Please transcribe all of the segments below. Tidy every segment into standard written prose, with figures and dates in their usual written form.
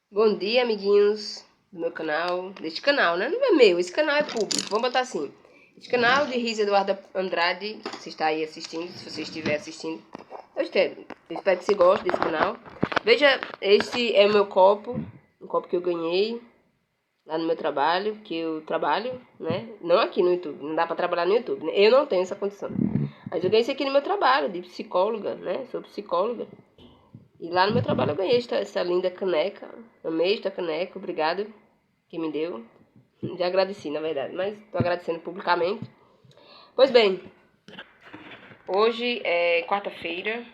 Bom dia, amiguinhos do meu canal, deste canal, né? Não é meu, esse canal é público, vamos botar assim. Este canal de Risa Eduarda Andrade, você está aí assistindo, se você estiver assistindo. Eu espero que você goste desse canal. Veja, este é o meu copo, um copo que eu ganhei lá no meu trabalho, que eu trabalho, né? Não aqui no YouTube, não dá pra trabalhar no YouTube, né? Eu não tenho essa condição. Mas eu ganhei isso aqui no meu trabalho, de psicóloga, né? Sou psicóloga. E lá no meu trabalho eu ganhei essa linda caneca. Amei esta caneca, obrigado quem me deu. Já agradeci, na verdade, mas estou agradecendo publicamente. Pois bem, hoje é quarta-feira,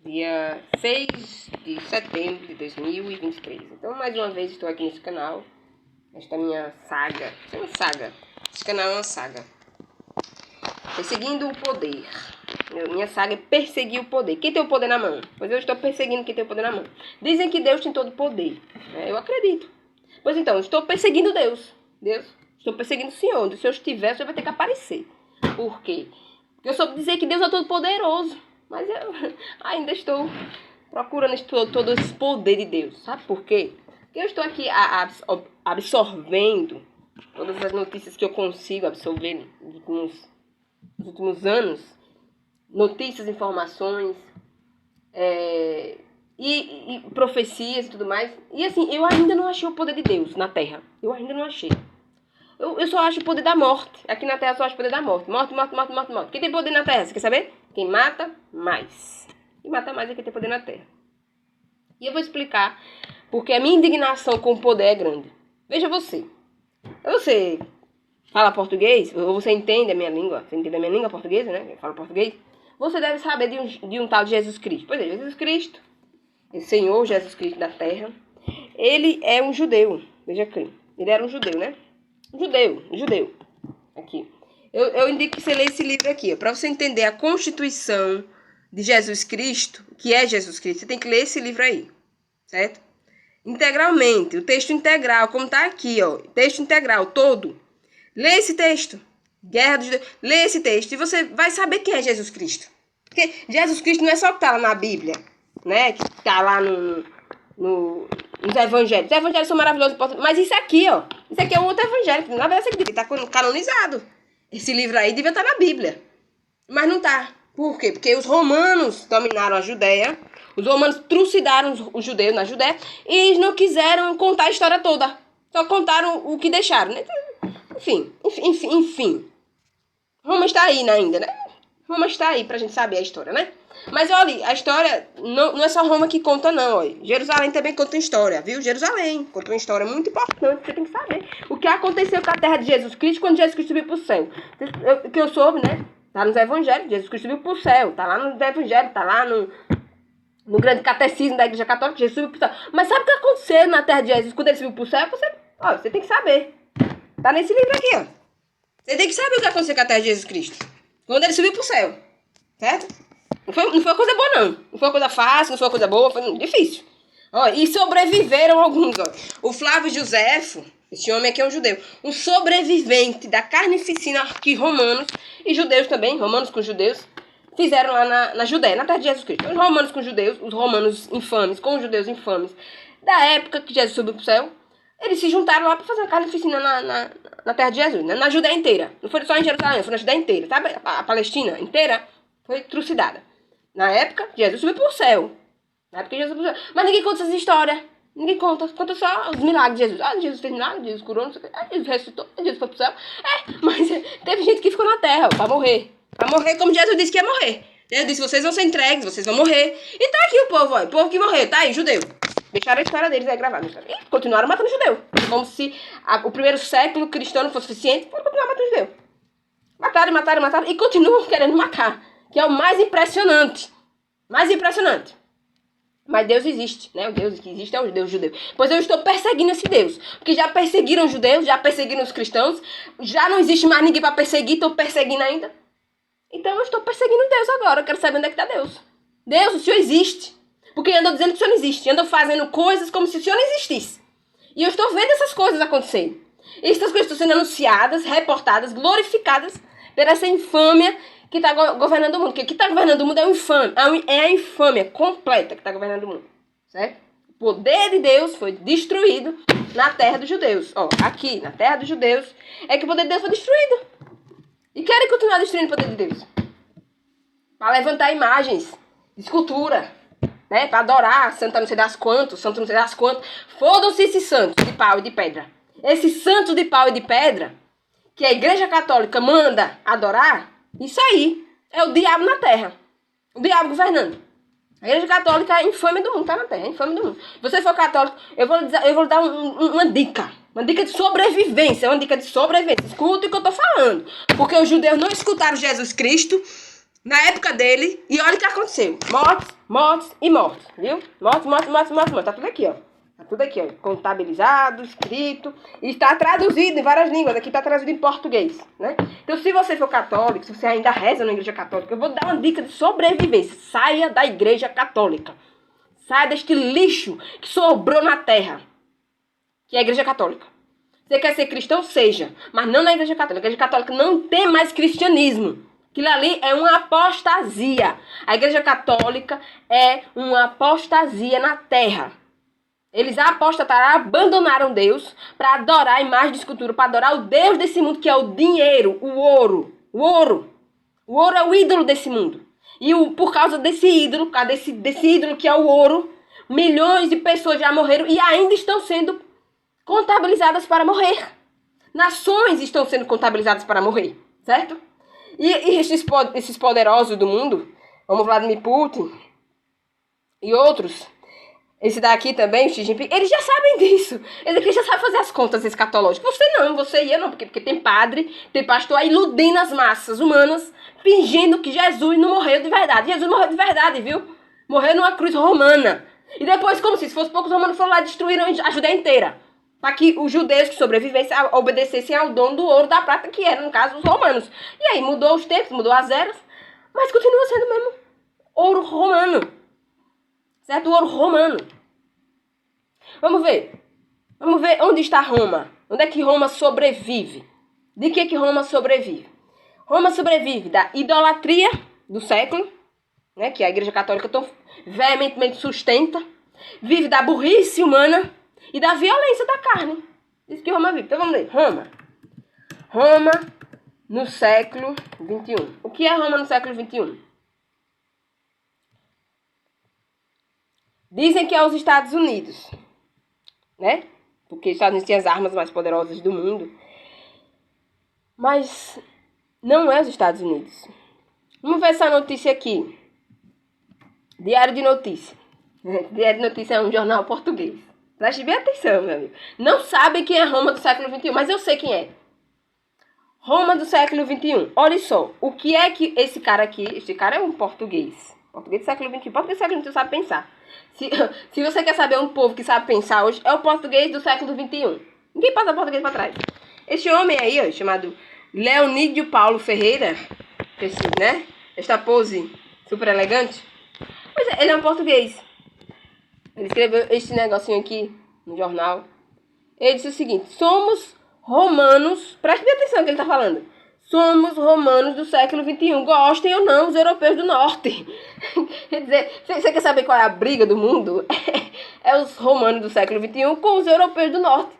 dia 6 de setembro de 2023. Então, mais uma vez, estou aqui nesse canal. Esta minha saga. Isso é uma saga. Esse canal é uma saga. Perseguindo o poder. Minha saga é perseguir o poder. Quem tem o poder na mão? Pois eu estou perseguindo quem tem o poder na mão. Dizem que Deus tem todo o poder. Eu acredito. Pois então, eu estou perseguindo Deus. Estou perseguindo o Senhor. Onde o Senhor estiver, o Senhor vai ter que aparecer. Por quê? Porque eu soube dizer que Deus é todo poderoso. Mas eu ainda estou procurando todo esse poder de Deus. Sabe por quê? Porque eu estou aqui absorvendo todas as notícias que eu consigo absorver nos últimos anos. Notícias, informações, e profecias e tudo mais. E assim, eu ainda não achei o poder de Deus na Terra. Eu ainda não achei. Eu só acho o poder da morte. Aqui na Terra eu só acho o poder da morte. Morte. Quem tem poder na Terra? Você quer saber? Quem mata mais. Quem mata mais é quem tem poder na Terra. E eu vou explicar porque a minha indignação com o poder é grande. Veja você. Você fala português? Ou você entende a minha língua? Você entende a minha língua portuguesa, né? Eu falo português. Você deve saber de um tal de Jesus Cristo. Pois é, Jesus Cristo, esse Senhor Jesus Cristo da Terra, ele é um judeu. Veja aqui. Ele era um judeu, né? Um judeu. Aqui. Eu indico que você leia esse livro aqui, para você entender a Constituição de Jesus Cristo, que é Jesus Cristo. Você tem que ler esse livro aí, certo? Integralmente, o texto integral, como tá aqui, ó. Texto integral, todo. Lê esse texto. Guerra dos Judeus. Lê esse texto e você vai saber quem é Jesus Cristo. Porque Jesus Cristo não é só o que está lá na Bíblia, né? Que está lá nos evangelhos. Os evangelhos são maravilhosos, mas isso aqui, ó. Isso aqui é um outro evangelho. Na verdade, isso aqui está canonizado. Esse livro aí devia estar na Bíblia. Mas não está. Por quê? Porque os romanos dominaram a Judéia. Os romanos trucidaram os judeus na Judéia. E eles não quiseram contar a história toda. Só contaram o que deixaram, né? Enfim. Roma está aí ainda, né? Roma está aí pra gente saber a história, né? Mas olha, a história não é só Roma que conta, não. Olha. Jerusalém também conta uma história, viu? Jerusalém conta uma história muito importante, você tem que saber. O que aconteceu com a terra de Jesus Cristo quando Jesus Cristo subiu pro céu. O que eu soube, né? Tá nos evangelhos, Jesus Cristo subiu pro céu. Tá lá nos evangelhos, tá lá no grande catecismo da Igreja Católica, Jesus subiu pro céu. Mas sabe o que aconteceu na terra de Jesus quando ele subiu pro céu? Você tem que saber. Tá nesse livro aqui, ó. Você tem que saber o que aconteceu com a terra de Jesus Cristo. Quando ele subiu pro céu. Certo? Não foi coisa boa, não. Não foi coisa fácil, não foi coisa boa, foi difícil. Ó, e sobreviveram alguns, ó. O Flávio Josefo, esse homem aqui é um judeu. Um sobrevivente da carnificina que romanos e judeus também, romanos com judeus, fizeram lá na Judéia, na terra de Jesus Cristo. Os romanos com judeus, os romanos infames com os judeus infames, da época que Jesus subiu pro céu, eles se juntaram lá para fazer uma carnificina na terra de Jesus, né? Na Judéia inteira. Não foi só em Jerusalém, foi na Judéia inteira. Sabe? A Palestina inteira foi trucidada. Na época, Jesus subiu pro céu. Na época, Jesus subiu pro céu. Mas ninguém conta essas histórias. Ninguém conta. Conta só os milagres de Jesus. Jesus fez milagre, Jesus curou, não sei o que. Jesus ressuscitou, Jesus foi pro céu. Mas teve gente que ficou na terra para morrer. Para morrer como Jesus disse que ia morrer. Jesus disse, vocês vão ser entregues, vocês vão morrer. E tá aqui o povo, ó. O povo que morreu, tá aí, judeu. Deixaram a história deles aí gravada. E continuaram matando judeu. Como se o primeiro século cristão não fosse suficiente, foram continuar matando judeu. Mataram. E continuam querendo matar. Que é o mais impressionante. Mas Deus existe, né? O Deus que existe é o Deus judeu. Pois eu estou perseguindo esse Deus. Porque já perseguiram os judeus, já perseguiram os cristãos. Já não existe mais ninguém para perseguir, estou perseguindo ainda. Então eu estou perseguindo Deus agora. Eu quero saber onde é que está Deus. Deus, o Senhor existe. Porque andam dizendo que o Senhor não existe. Andam fazendo coisas como se o Senhor não existisse. E eu estou vendo essas coisas acontecerem. E essas coisas estão sendo anunciadas, reportadas, glorificadas por essa infâmia que está governando o mundo. Porque o que está governando o mundo é a infâmia completa que está governando o mundo. Certo? poder de Deus foi destruído na terra dos judeus. Ó, aqui, na terra dos judeus, é que o poder de Deus foi destruído. E querem continuar destruindo o poder de Deus. Para levantar imagens, escultura, né? Para adorar santa não sei das quantos, santo não sei das quantos. Fodam-se esses santos de pau e de pedra. Esses santos de pau e de pedra, que a Igreja Católica manda adorar, isso aí é o diabo na terra. O diabo governando. A Igreja Católica é a infame do mundo, tá na terra, é a infame do mundo. Se você for católico, eu vou lhe dar uma dica. Uma dica de sobrevivência, uma dica de sobrevivência. Escuta o que eu tô falando. Porque os judeus não escutaram Jesus Cristo na época dele, e olha o que aconteceu. Mortes, mortes e mortes, viu? Mortes, mortes, mortes, mortes, mortes. Tá tudo aqui, ó. Tá tudo aqui, ó. Contabilizado, escrito. E está traduzido em várias línguas. Aqui está traduzido em português, né? Então, se você for católico, se você ainda reza na Igreja Católica, eu vou dar uma dica de sobrevivência. Saia da Igreja Católica. Saia deste lixo que sobrou na terra, que é a Igreja Católica. Você quer ser cristão? Seja. Mas não na Igreja Católica. A Igreja Católica não tem mais cristianismo. Aquilo ali é uma apostasia. A Igreja Católica é uma apostasia na terra. Eles apostataram, abandonaram Deus para adorar a imagem de escultura, para adorar o Deus desse mundo, que é o dinheiro, o ouro. O ouro. O ouro é o ídolo desse mundo. E por causa desse ídolo, por causa desse ídolo que é o ouro, milhões de pessoas já morreram e ainda estão sendo contabilizadas para morrer. Nações estão sendo contabilizadas para morrer, certo? E esses poderosos do mundo, como Vladimir Putin e outros, esse daqui também, o Xi Jinping, eles já sabem disso. Eles já sabem fazer as contas escatológicas. Você não, você e eu não, porque tem padre, tem pastor aí iludindo as massas humanas, fingindo que Jesus não morreu de verdade. Jesus morreu de verdade, viu? Morreu numa cruz romana. E depois, como se fosse poucos romanos, foram lá e destruíram a Judéia inteira. Para que os judeus que sobrevivessem obedecessem ao dono do ouro da prata, que eram, no caso, os romanos. E aí mudou os tempos, mudou as eras, mas continua sendo o mesmo ouro romano. Certo? O ouro romano. Vamos ver. Vamos ver onde está Roma. Onde é que Roma sobrevive? De que Roma sobrevive? Roma sobrevive da idolatria do século, né, que a Igreja Católica tão veementemente sustenta. Vive da burrice humana e da violência da carne. Isso que Roma vive. Então vamos ler. Roma no século XXI. O que é Roma no século XXI? Dizem que é os Estados Unidos, né? Porque os Estados Unidos têm as armas mais poderosas do mundo. Mas não é os Estados Unidos. Vamos ver essa notícia aqui. Diário de Notícia. Diário de Notícia é um jornal português. Preste bem atenção, meu amigo. Não sabem quem é Roma do século XXI, mas eu sei quem é. Roma do século XXI. Olha só, o que é que esse cara aqui... Esse cara é um português. Português do século XXI. Português do século XXI sabe pensar. Se você quer saber um povo que sabe pensar hoje, é o português do século XXI. Ninguém passa português pra trás. Esse homem aí, ó, chamado Leonídio Paulo Ferreira, esse, né? Esta pose super elegante. Pois é, ele é um português. Ele escreveu este negocinho aqui no jornal. Ele disse o seguinte: somos romanos, preste bem atenção no que ele tá falando. Somos romanos do século XXI, gostem ou não, os europeus do norte. Quer dizer, você quer saber qual é a briga do mundo? É os romanos do século XXI com os europeus do norte.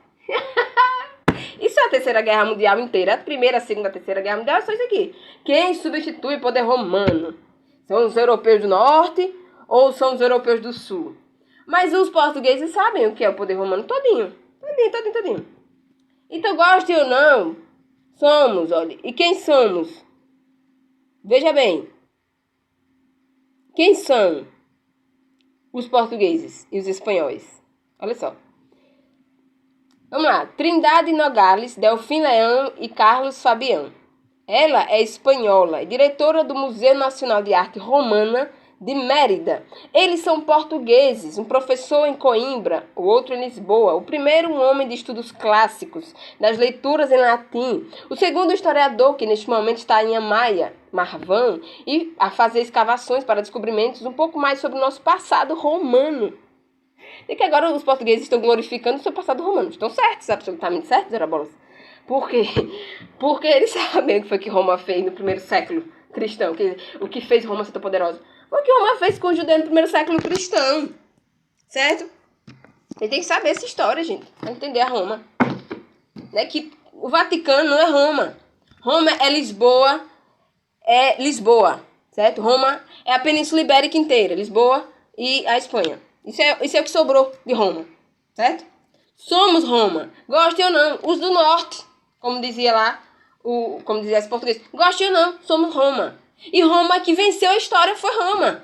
Isso é a Terceira Guerra Mundial inteira. A Primeira, a Segunda, a Terceira Guerra Mundial é só isso aqui. Quem substitui o poder romano? São os europeus do norte ou são os europeus do sul? Mas os portugueses sabem o que é o poder romano todinho. Todinho. Então, gostem ou não, somos, olha. E quem somos? Veja bem. Quem são os portugueses e os espanhóis? Olha só. Vamos lá. Trindade Nogales, Delfim Leão e Carlos Fabião. Ela é espanhola e diretora do Museu Nacional de Arte Romana de Mérida. Eles são portugueses, um professor em Coimbra, o outro em Lisboa, o primeiro um homem de estudos clássicos, das leituras em latim, o segundo historiador que neste momento está em Amaya, Marvão, e a fazer escavações para descobrimentos um pouco mais sobre o nosso passado romano. E que agora os portugueses estão glorificando o seu passado romano. Estão certos, absolutamente certos, Zera Bolas. Por quê? Porque eles sabem o que foi que Roma fez no primeiro século cristão, o que fez Roma ser tão poderosa. O que Roma fez com os judeus no primeiro século cristão, certo? Você tem que saber essa história, gente, para entender a Roma. Né? Que o Vaticano não é Roma. Roma é Lisboa, certo? Roma é a Península Ibérica inteira, Lisboa e a Espanha. Isso é o que sobrou de Roma, certo? Somos Roma, gostem ou não, os do norte, como dizia lá, como dizia esse português, gostem ou não, somos Roma. E Roma que venceu a história foi Roma,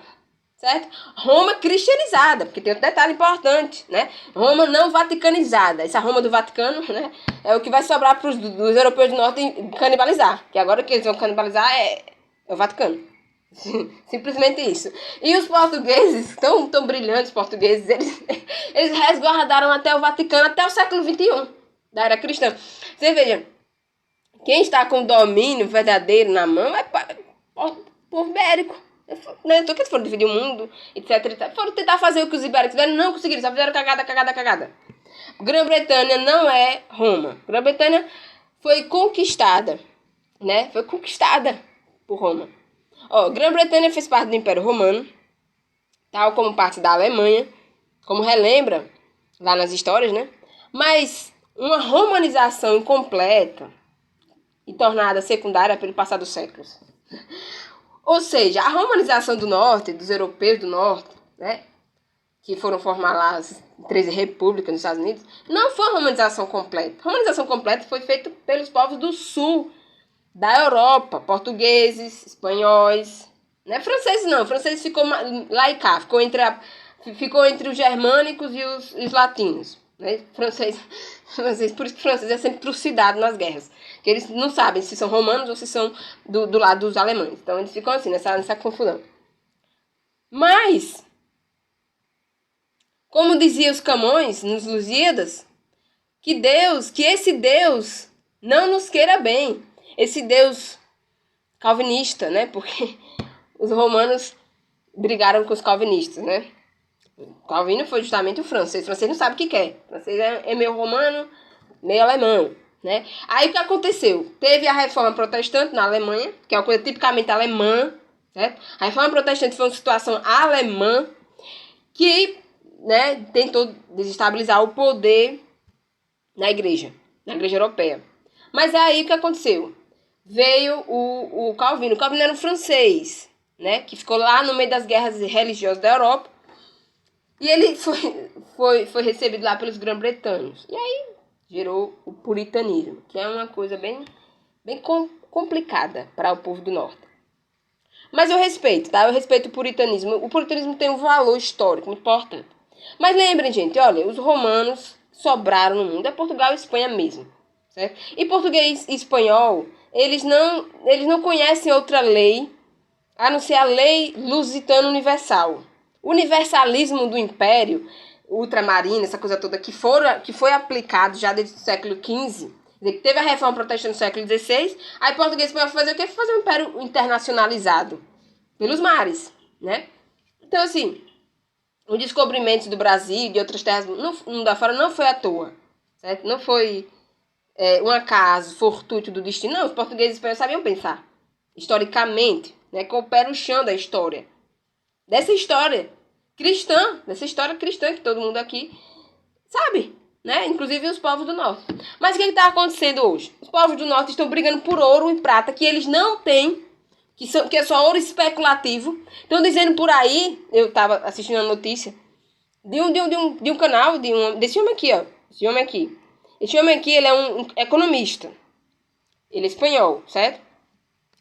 certo? Roma cristianizada, porque tem outro detalhe importante, né? Roma não vaticanizada. Essa Roma do Vaticano, né, é o que vai sobrar para os europeus do norte canibalizar, que agora que eles vão canibalizar é o Vaticano. Simplesmente isso. E os portugueses, tão brilhantes portugueses, eles resguardaram até o Vaticano, até o século XXI, da era cristã. Você veja, quem está com o domínio verdadeiro na mão é o povo ibérico. Então que eles foram dividir o mundo, etc. Foram tentar fazer o que os ibéricos fizeram, não conseguiram, só fizeram cagada. Grã-Bretanha não é Roma. Grã-Bretanha foi conquistada, né? Foi conquistada por Roma. Grã-Bretanha fez parte do Império Romano, tal como parte da Alemanha, como relembra lá nas histórias, né? Mas uma romanização incompleta e tornada secundária pelo passar dos séculos. Ou seja, a romanização do norte, dos europeus do norte, né? Que foram formar lá as 13 repúblicas nos Estados Unidos, não foi uma romanização completa. A romanização completa foi feita pelos povos do sul da Europa, portugueses, espanhóis, né? Franceses não, franceses ficou lá e cá, ficou entre os germânicos e os latinos, né? Francês, por isso que o francês é sempre trucidado nas guerras, que eles não sabem se são romanos ou se são do lado dos alemães, então eles ficam assim, nessa confusão. Mas, como diziam os Camões nos Lusíadas, que esse Deus não nos queira bem, esse Deus calvinista, né? Porque os romanos brigaram com os calvinistas, né? Calvino foi justamente o francês. O francês não sabe o que quer. O francês é meio romano, meio alemão, né? Aí o que aconteceu? Teve a reforma protestante na Alemanha, que é uma coisa tipicamente alemã, certo? A reforma protestante foi uma situação alemã que, né, tentou desestabilizar o poder na igreja europeia. Mas aí o que aconteceu? Veio o Calvino. O Calvino era um francês, né? Que ficou lá no meio das guerras religiosas da Europa. E ele foi recebido lá pelos grã-bretanhos. E aí gerou o puritanismo, que é uma coisa bem complicada para o povo do norte. Mas eu respeito, tá? Eu respeito o puritanismo. O puritanismo tem um valor histórico muito importante. Mas lembrem, gente, olha, os romanos sobraram no mundo. É Portugal e Espanha mesmo, certo? E português e espanhol, eles não conhecem outra lei a não ser a lei lusitana universal. O universalismo do império ultramarino, essa coisa toda que foi aplicado já desde o século XV, teve a reforma protestante no século XVI, aí português e espanhol fazer o quê? Fazer um império internacionalizado pelos mares, né? Então, assim, o descobrimento do Brasil e de outras terras no da fora não foi à toa, certo? Não foi um acaso fortuito do destino. Não, os portugueses e espanhóis sabiam pensar, historicamente, né? Com o pé no chão da história. Dessa história cristã que todo mundo aqui sabe, né? Inclusive os povos do norte. Mas o que está acontecendo hoje? Os povos do norte estão brigando por ouro e prata que eles não têm, que é só ouro especulativo. Estão dizendo por aí, eu estava assistindo a notícia de um canal desse homem aqui, ó. Esse homem aqui, ele é um economista. Ele é espanhol, certo?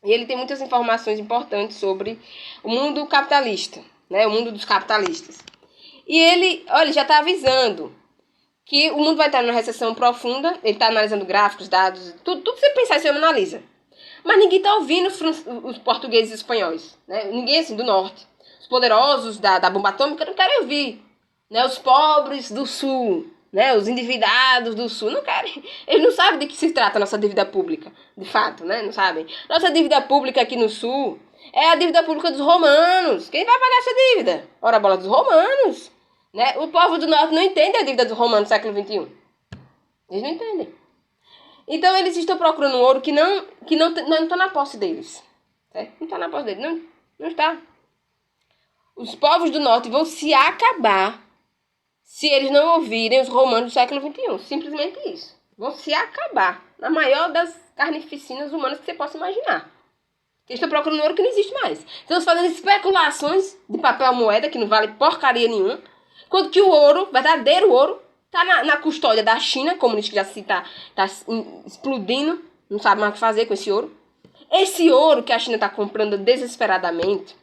E ele tem muitas informações importantes sobre o mundo capitalista, né? O mundo dos capitalistas. E ele, olha, já está avisando que o mundo vai estar numa recessão profunda. Ele está analisando gráficos, dados, tudo que você pensar, você analisa. Mas ninguém está ouvindo os portugueses e espanhóis, né? Ninguém, assim, do norte. Os poderosos da bomba atômica não querem ouvir, né? Os pobres do sul, né? Os endividados do sul não querem. Eles não sabem de que se trata a nossa dívida pública, de fato, né? Não sabem. Nossa dívida pública aqui no sul é a dívida pública dos romanos. Quem vai pagar essa dívida? Ora, a bola dos romanos, né? O povo do norte não entende a dívida dos romanos do século XXI. Eles não entendem. Então eles estão procurando um ouro que não está na posse deles, certo? Não está na posse deles, não está. Os povos do norte vão se acabar se eles não ouvirem os romanos do século XXI. Simplesmente isso. Vão se acabar. Na maior das carnificinas humanas que você possa imaginar. Eles estão procurando ouro que não existe mais. Estão fazendo especulações de papel moeda, que não vale porcaria nenhuma. Quando que o ouro, verdadeiro ouro, está na custódia da China, comunista que já se está explodindo, não sabe mais o que fazer com esse ouro. Esse ouro que a China está comprando desesperadamente,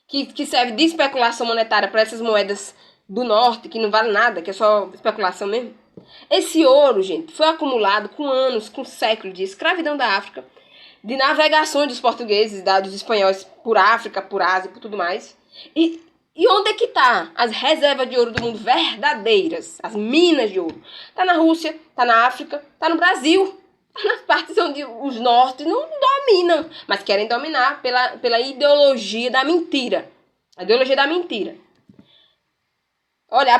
que serve de especulação monetária para essas moedas do norte, que não vale nada, que é só especulação mesmo. Esse ouro, gente, foi acumulado com anos, com séculos de escravidão da África, de navegações dos portugueses, dos espanhóis por África, por Ásia, por tudo mais. E onde é que tá as reservas de ouro do mundo verdadeiras? As minas de ouro. Tá na Rússia, tá na África, tá no Brasil. Tá nas partes onde os nortes não dominam, mas querem dominar pela ideologia da mentira. A ideologia da mentira. Olha, a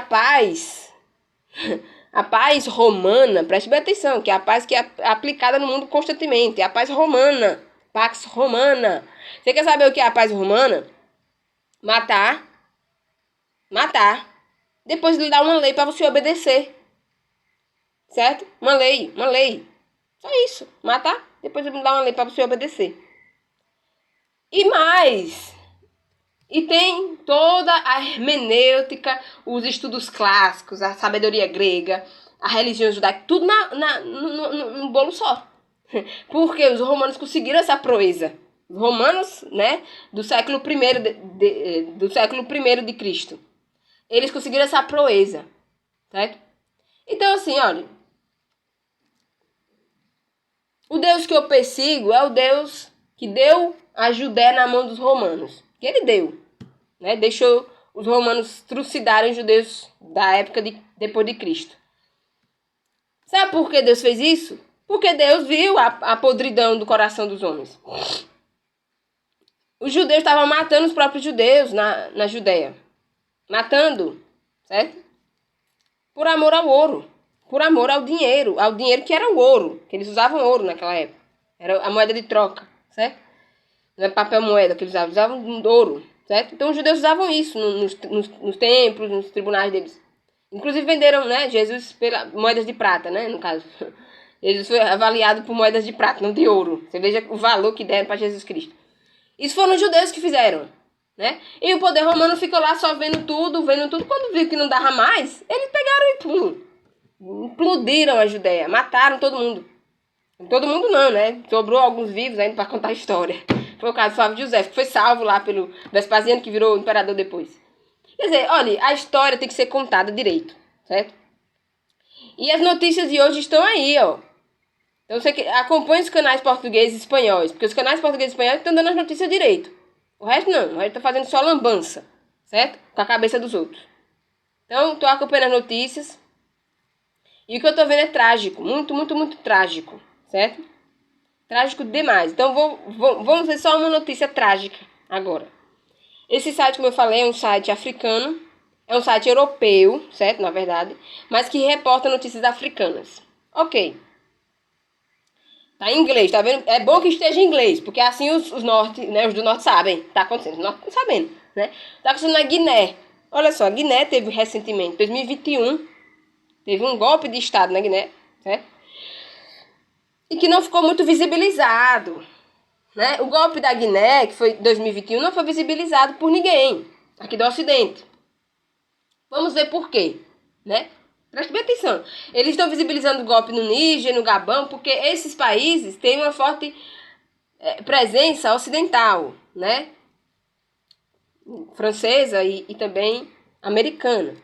paz romana, preste bem atenção, que é a paz que é aplicada no mundo constantemente. É a paz romana, Pax Romana. Você quer saber o que é a paz romana? Matar. Depois lhe dar uma lei para você obedecer. Certo? Uma lei. Só isso. Matar, depois lhe dar uma lei para você obedecer. E mais. E tem toda a hermenêutica, os estudos clássicos, a sabedoria grega, a religião judaica, tudo no bolo só. Porque os romanos conseguiram essa proeza. Os romanos, né, do século I de Cristo. Eles conseguiram essa proeza, certo? Então, assim, olha, o Deus que eu persigo é o Deus que deu a Judéia na mão dos romanos. Que ele deu, né? Deixou os romanos trucidarem os judeus da época depois de Cristo. Sabe por que Deus fez isso? Porque Deus viu a podridão do coração dos homens. Os judeus estavam matando os próprios judeus na Judéia. Matando, certo? Por amor ao ouro. Por amor ao dinheiro que era o ouro. Que eles usavam ouro naquela época. Era a moeda de troca, certo? Não é papel moeda que eles usavam ouro, certo? Então os judeus usavam isso nos templos, nos tribunais deles. Inclusive venderam, né, Jesus pela moedas de prata, né, no caso. Jesus foi avaliado por moedas de prata, não de ouro. Você veja o valor que deram para Jesus Cristo. Isso foram os judeus que fizeram, né? E o poder romano ficou lá só vendo tudo. Quando viu que não dava mais, eles pegaram e implodiram a Judéia, mataram todo mundo. Todo mundo não, né? Sobrou alguns vivos ainda para contar a história. Foi o caso do Flávio José, que foi salvo lá pelo Vespasiano, que virou imperador depois. Quer dizer, olha, a história tem que ser contada direito, certo? E as notícias de hoje estão aí, ó. Então você acompanha os canais portugueses e espanhóis, porque os canais portugueses e espanhóis estão dando as notícias direito. O resto não, o resto tá fazendo só lambança, certo? Com a cabeça dos outros. Então, tô acompanhando as notícias. E o que eu tô vendo é trágico, muito trágico, certo? Trágico demais. Então, vamos ver só uma notícia trágica agora. Esse site, como eu falei, é um site africano. É um site europeu, certo? Na verdade. Mas que reporta notícias africanas. Ok. Tá em inglês, tá vendo? É bom que esteja em inglês, porque assim os norte, né? Os do norte sabem. Tá acontecendo. Os norte estão sabendo, né? Tá acontecendo na Guiné. Olha só, a Guiné teve recentemente, 2021, teve um golpe de Estado na Guiné, certo? E que não ficou muito visibilizado, né? O golpe da Guiné, que foi em 2021, não foi visibilizado por ninguém aqui do Ocidente. Vamos ver por quê, né? Preste bem atenção. Eles estão visibilizando o golpe no Níger, no Gabão, porque esses países têm uma forte presença ocidental, né? Francesa e também americana.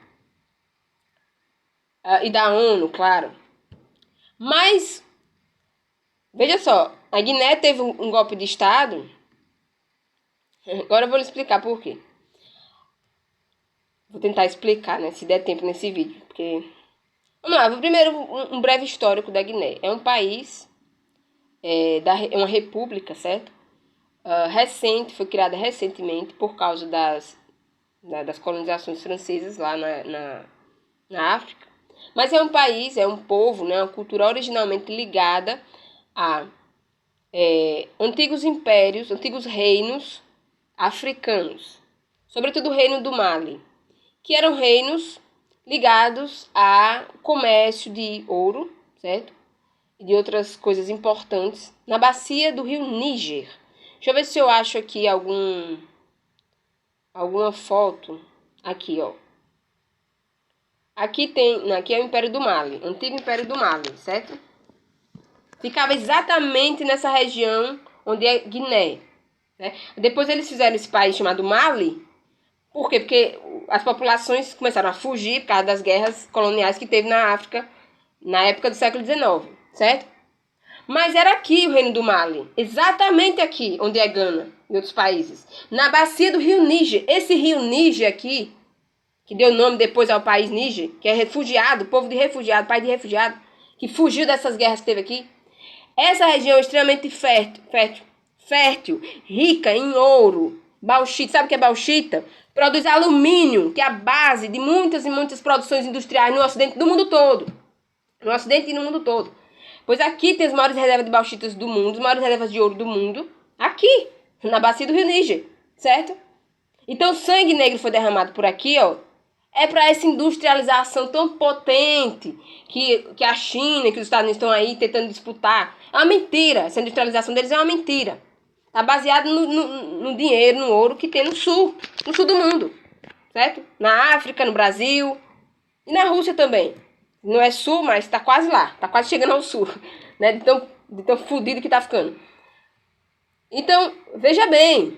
E da ONU, claro. Mas, veja só, a Guiné teve um golpe de Estado. Agora eu vou lhe explicar por quê. Vou tentar explicar, né, se der tempo nesse vídeo, porque... Vamos lá, primeiro um breve histórico da Guiné. É um país, é uma república, certo? Recente, foi criada recentemente por causa das colonizações francesas lá na África. Mas é um país, é um povo, né, uma cultura originalmente ligada a antigos impérios, antigos reinos africanos. Sobretudo o reino do Mali. que eram reinos ligados a comércio de ouro, certo? E de outras coisas importantes na bacia do rio Níger. Deixa eu ver se eu acho aqui alguma foto. Aqui, ó. Aqui é o Império do Mali, antigo Império do Mali, certo? Ficava exatamente nessa região onde é Guiné, né? Depois eles fizeram esse país chamado Mali. Por quê? Porque as populações começaram a fugir por causa das guerras coloniais que teve na África na época do século XIX, certo? Mas era aqui o Reino do Mali, exatamente aqui, onde é Gana e outros países, na bacia do rio Níger. Esse rio Níger aqui, que deu nome depois ao país Níger, que é refugiado, povo de refugiado, país de refugiado, que fugiu dessas guerras que teve aqui. Essa região é extremamente fértil, rica em ouro, bauxita. Sabe o que é bauxita? Produz alumínio, que é a base de muitas e muitas produções industriais no Ocidente do mundo todo. No Ocidente e no mundo todo. Pois aqui tem as maiores reservas de bauxitas do mundo, as maiores reservas de ouro do mundo. Aqui, na bacia do rio Níger, certo? Então o sangue negro foi derramado por aqui, ó. É para essa industrialização tão potente que a China e que os Estados Unidos estão aí tentando disputar. É uma mentira. Essa industrialização deles é uma mentira. Está baseado no dinheiro, no ouro que tem no sul do mundo, certo? Na África, no Brasil e na Rússia também. Não é sul, mas está quase lá, está quase chegando ao sul, né? De tão fodido que está ficando. Então, veja bem.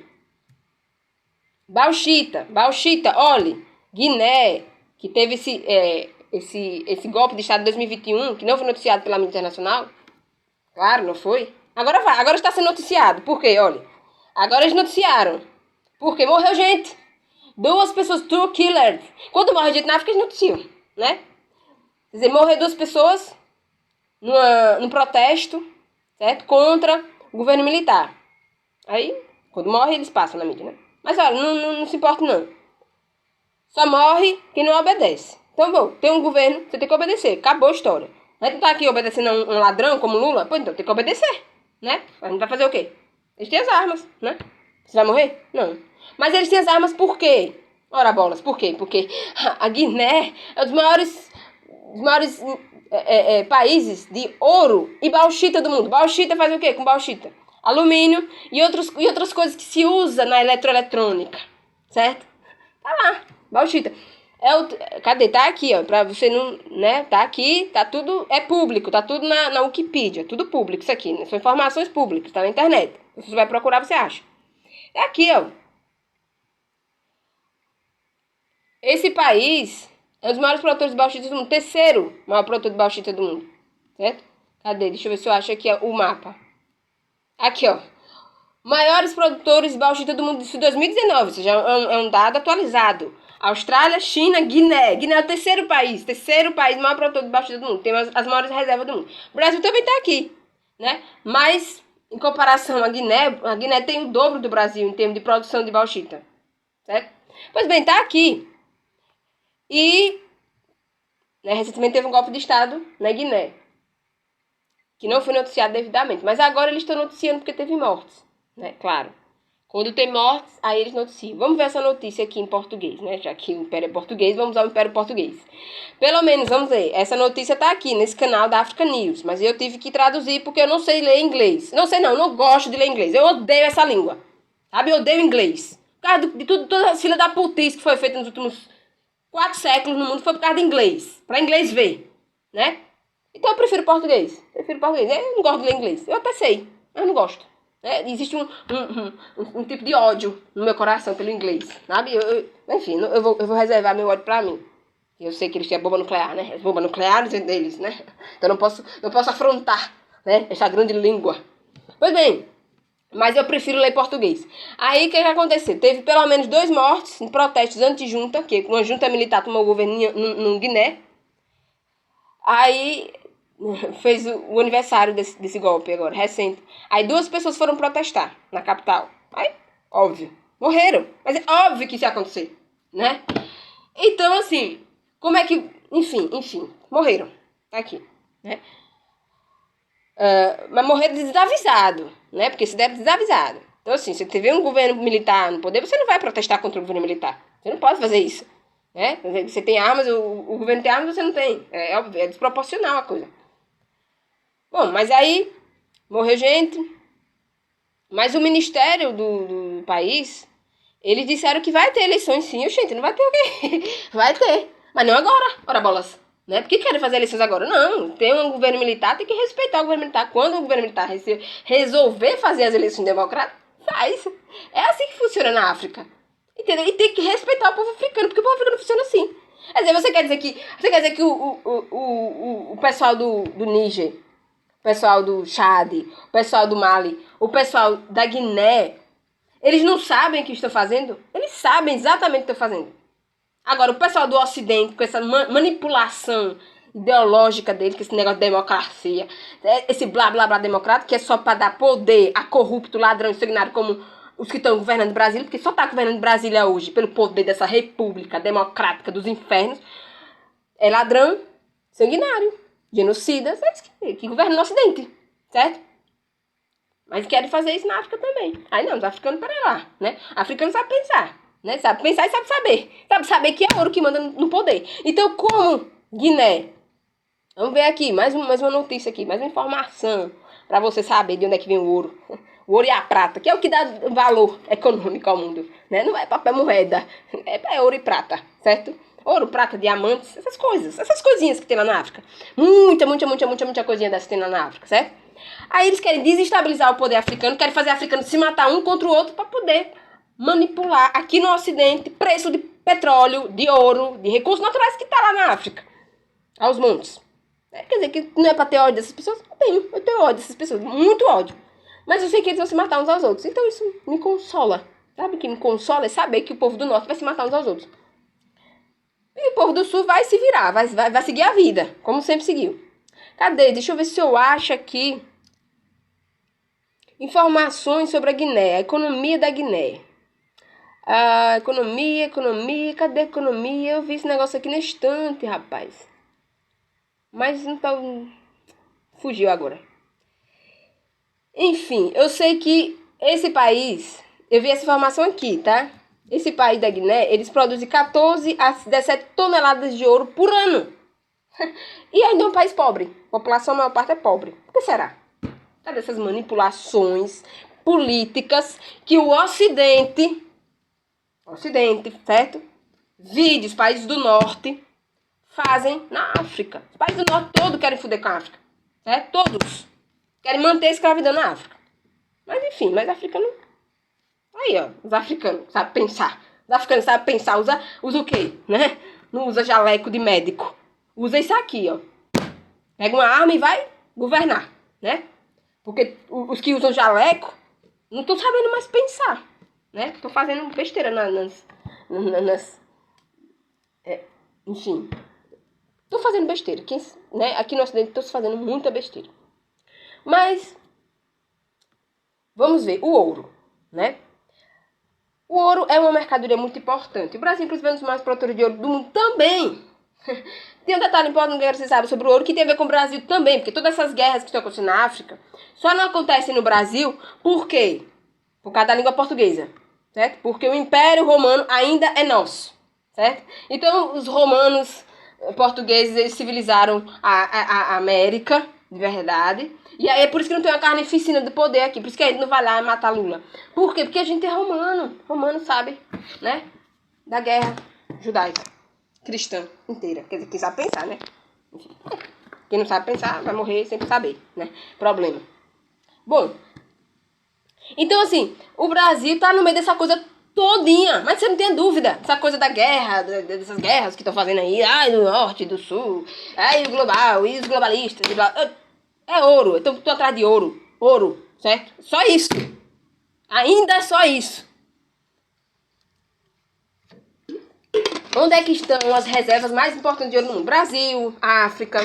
Bauxita, olha, Guiné, que teve esse golpe de Estado de 2021, que não foi noticiado pela mídia internacional. Claro, não foi. Agora vai, agora está sendo noticiado. Por quê? Olha, agora eles noticiaram. Porque morreu gente. 2 pessoas, 2 killers. Quando morre gente na África, eles noticiam, né? Quer dizer, morreu 2 pessoas num protesto, certo? Contra o governo militar. Aí, quando morre, eles passam na mídia, né? Mas olha, não se importa não. Só morre quem não obedece. Então, bom, tem um governo, você tem que obedecer. Acabou a história. A gente não tá aqui obedecendo a um ladrão como Lula? Pois então, tem que obedecer, né? A gente vai fazer o quê? Eles têm as armas, né? Você vai morrer? Não. Mas eles têm as armas por quê? Ora bolas, por quê? Porque a Guiné é um dos maiores países de ouro e bauxita do mundo. Bauxita faz o quê com bauxita? Alumínio e outras coisas que se usa na eletroeletrônica, certo? Tá lá, bauxita. Cadê? Tá aqui, ó, pra você não, né, tá aqui, tá tudo, é público, tá tudo na Wikipedia, tudo público isso aqui, né? São informações públicas, tá na internet. Se você vai procurar, você acha. É aqui, ó. Esse país é um dos maiores produtores de bauxita do mundo, terceiro maior produtor de bauxita do mundo, certo? Cadê? Deixa eu ver se eu acho aqui ó, o mapa. Aqui, ó. Maiores produtores de bauxita do mundo, isso em 2019, ou seja, é um dado atualizado. Austrália, China, Guiné. Guiné é o terceiro país maior produtor de bauxita do mundo. Tem as maiores reservas do mundo. O Brasil também está aqui, né? Mas, em comparação à Guiné, a Guiné tem o dobro do Brasil em termos de produção de bauxita, certo? Pois bem, está aqui. E, né, recentemente teve um golpe de Estado na Guiné, que não foi noticiado devidamente. Mas agora eles estão noticiando porque teve mortes, né? Claro. Quando tem mortes, aí eles noticiam. Vamos ver essa notícia aqui em português, né? Já que o Império é português, vamos ao Império Português. Pelo menos, vamos ver. Essa notícia tá aqui, nesse canal da Africa News. Mas eu tive que traduzir porque eu não sei ler inglês. Não gosto de ler inglês. Eu odeio essa língua. Sabe? Eu odeio inglês. Por causa de toda a fila da putice que foi feita nos últimos 4 séculos no mundo, foi por causa de inglês. Pra inglês ver, né? Então eu prefiro português. Eu não gosto de ler inglês. Eu até sei, mas eu não gosto. Existe um tipo de ódio no meu coração pelo inglês, sabe? Enfim, eu vou reservar meu ódio pra mim. Eu sei que eles têm a bomba nuclear, né? As bombas nucleares deles, né? Então não posso afrontar, né? Essa grande língua. Pois bem, mas eu prefiro ler português. Aí o que aconteceu? Teve pelo menos 2 mortes em protestos anti-junta, que uma junta militar tomou o governo no Guiné. Aí fez o aniversário desse golpe agora, recente. Aí 2 pessoas foram protestar na capital. Aí, óbvio, morreram. Mas é óbvio que isso ia acontecer, né? Então, assim, como é que... Enfim, morreram. Tá aqui, né? Mas morreram desavisado, né? Porque se deram desavisado. Então, assim, se tiver um governo militar no poder, você não vai protestar contra o governo militar. Você não pode fazer isso, né? Você tem armas, o governo tem armas, você não tem. É óbvio, é desproporcional a coisa. Bom, mas aí morreu gente, mas o ministério do país, eles disseram que vai ter eleições sim. Gente, não vai ter o quê? Vai ter, mas não agora, ora bolas. Né? Por que querem fazer eleições agora? Não, tem um governo militar, tem que respeitar o governo militar. Quando o governo militar resolver fazer as eleições democráticas, faz. É assim que funciona na África. Entendeu? E tem que respeitar o povo africano, porque o povo africano funciona assim. Quer dizer, você quer dizer que o pessoal do Níger, o pessoal do Chad, o pessoal do Mali, o pessoal da Guiné, eles não sabem o que estão fazendo? Eles sabem exatamente o que estão fazendo. Agora, o pessoal do Ocidente, com essa manipulação ideológica dele, com esse negócio de democracia, esse blá blá blá democrático, que é só para dar poder a corrupto, ladrão e sanguinário como os que estão governando Brasília, porque só está governando Brasília hoje pelo poder dessa república democrática dos infernos, é ladrão, sanguinário, genocida, que governa no Ocidente, certo? Mas querem fazer isso na África também. Aí não, os africanos para lá, né? Africano sabe pensar, né? Sabe pensar e sabe saber. Sabe saber que é ouro que manda no poder. Então, como Guiné? Vamos ver aqui, mais uma notícia aqui, mais uma informação para você saber de onde é que vem o ouro. O ouro e a prata, que é o que dá valor econômico ao mundo, né? Não é papel moeda, é ouro e prata, certo? Ouro, prata, diamantes, essas coisas, essas coisinhas que tem lá na África. Muita coisinha dessa que tem lá na África, certo? Aí eles querem desestabilizar o poder africano, querem fazer africano se matar um contra o outro para poder manipular aqui no Ocidente preço de petróleo, de ouro, de recursos naturais que tá lá na África, aos montes. Quer dizer que não é pra ter ódio dessas pessoas? Eu tenho ódio dessas pessoas, muito ódio. Mas eu sei que eles vão se matar uns aos outros. Então isso me consola. Sabe o que me consola? É saber que o povo do Norte vai se matar uns aos outros. E o povo do Sul vai se virar, vai seguir a vida, como sempre seguiu. Cadê? Deixa eu ver se eu acho aqui informações sobre a Guiné, a economia da Guiné. Economia, cadê a economia? Eu vi esse negócio aqui na estante, rapaz. Mas não tá... Fugiu agora. Enfim, eu sei que esse país... Eu vi essa informação aqui, tá? Esse país da Guiné, eles produzem 14 a 17 toneladas de ouro por ano. E ainda é um país pobre. A população, a maior parte, é pobre. Por que será? Sabe essas manipulações políticas que o Ocidente, certo? Os países do Norte fazem na África. Os países do Norte todos querem foder com a África. Certo? Todos. Querem manter a escravidão na África. Mas enfim, mas africano... Aí, ó, os africanos sabem pensar. Os africanos sabem pensar. Usa o quê? Né? Não usa jaleco de médico. Usa isso aqui, ó. Pega uma arma e vai governar, né? Porque os que usam jaleco não estão sabendo mais pensar, né? Estão fazendo besteira enfim. Estão fazendo besteira. Né? Aqui no Ocidente estão se fazendo muita besteira. Mas, vamos ver, o ouro, né? O ouro é uma mercadoria muito importante. O Brasil, inclusive, é um dos maiores produtores de ouro do mundo também. Tem um detalhe importante que você sabe sobre o ouro que tem a ver com o Brasil também, porque todas essas guerras que estão acontecendo na África só não acontecem no Brasil, por quê? Por causa da língua portuguesa, certo? Porque o Império Romano ainda é nosso, certo? Então, os romanos portugueses, eles civilizaram a América, de verdade, e aí é por isso que não tem uma carnificina do poder aqui, por isso que a gente não vai lá matar Lula. Por quê? Porque a gente é romano sabe, né? Da guerra judaica. Cristã inteira. Quer dizer, quem sabe pensar, né? Quem não sabe pensar vai morrer sem saber, né? Problema. Bom, então assim, o Brasil tá no meio dessa coisa todinha, mas você não tem dúvida. Essa coisa da guerra, dessas guerras que estão fazendo aí, do norte, do sul, o global, e os globalistas, e blá, é ouro, então tô atrás de ouro, certo? Só isso. Ainda é só isso. Onde é que estão as reservas mais importantes de ouro no mundo? Brasil, África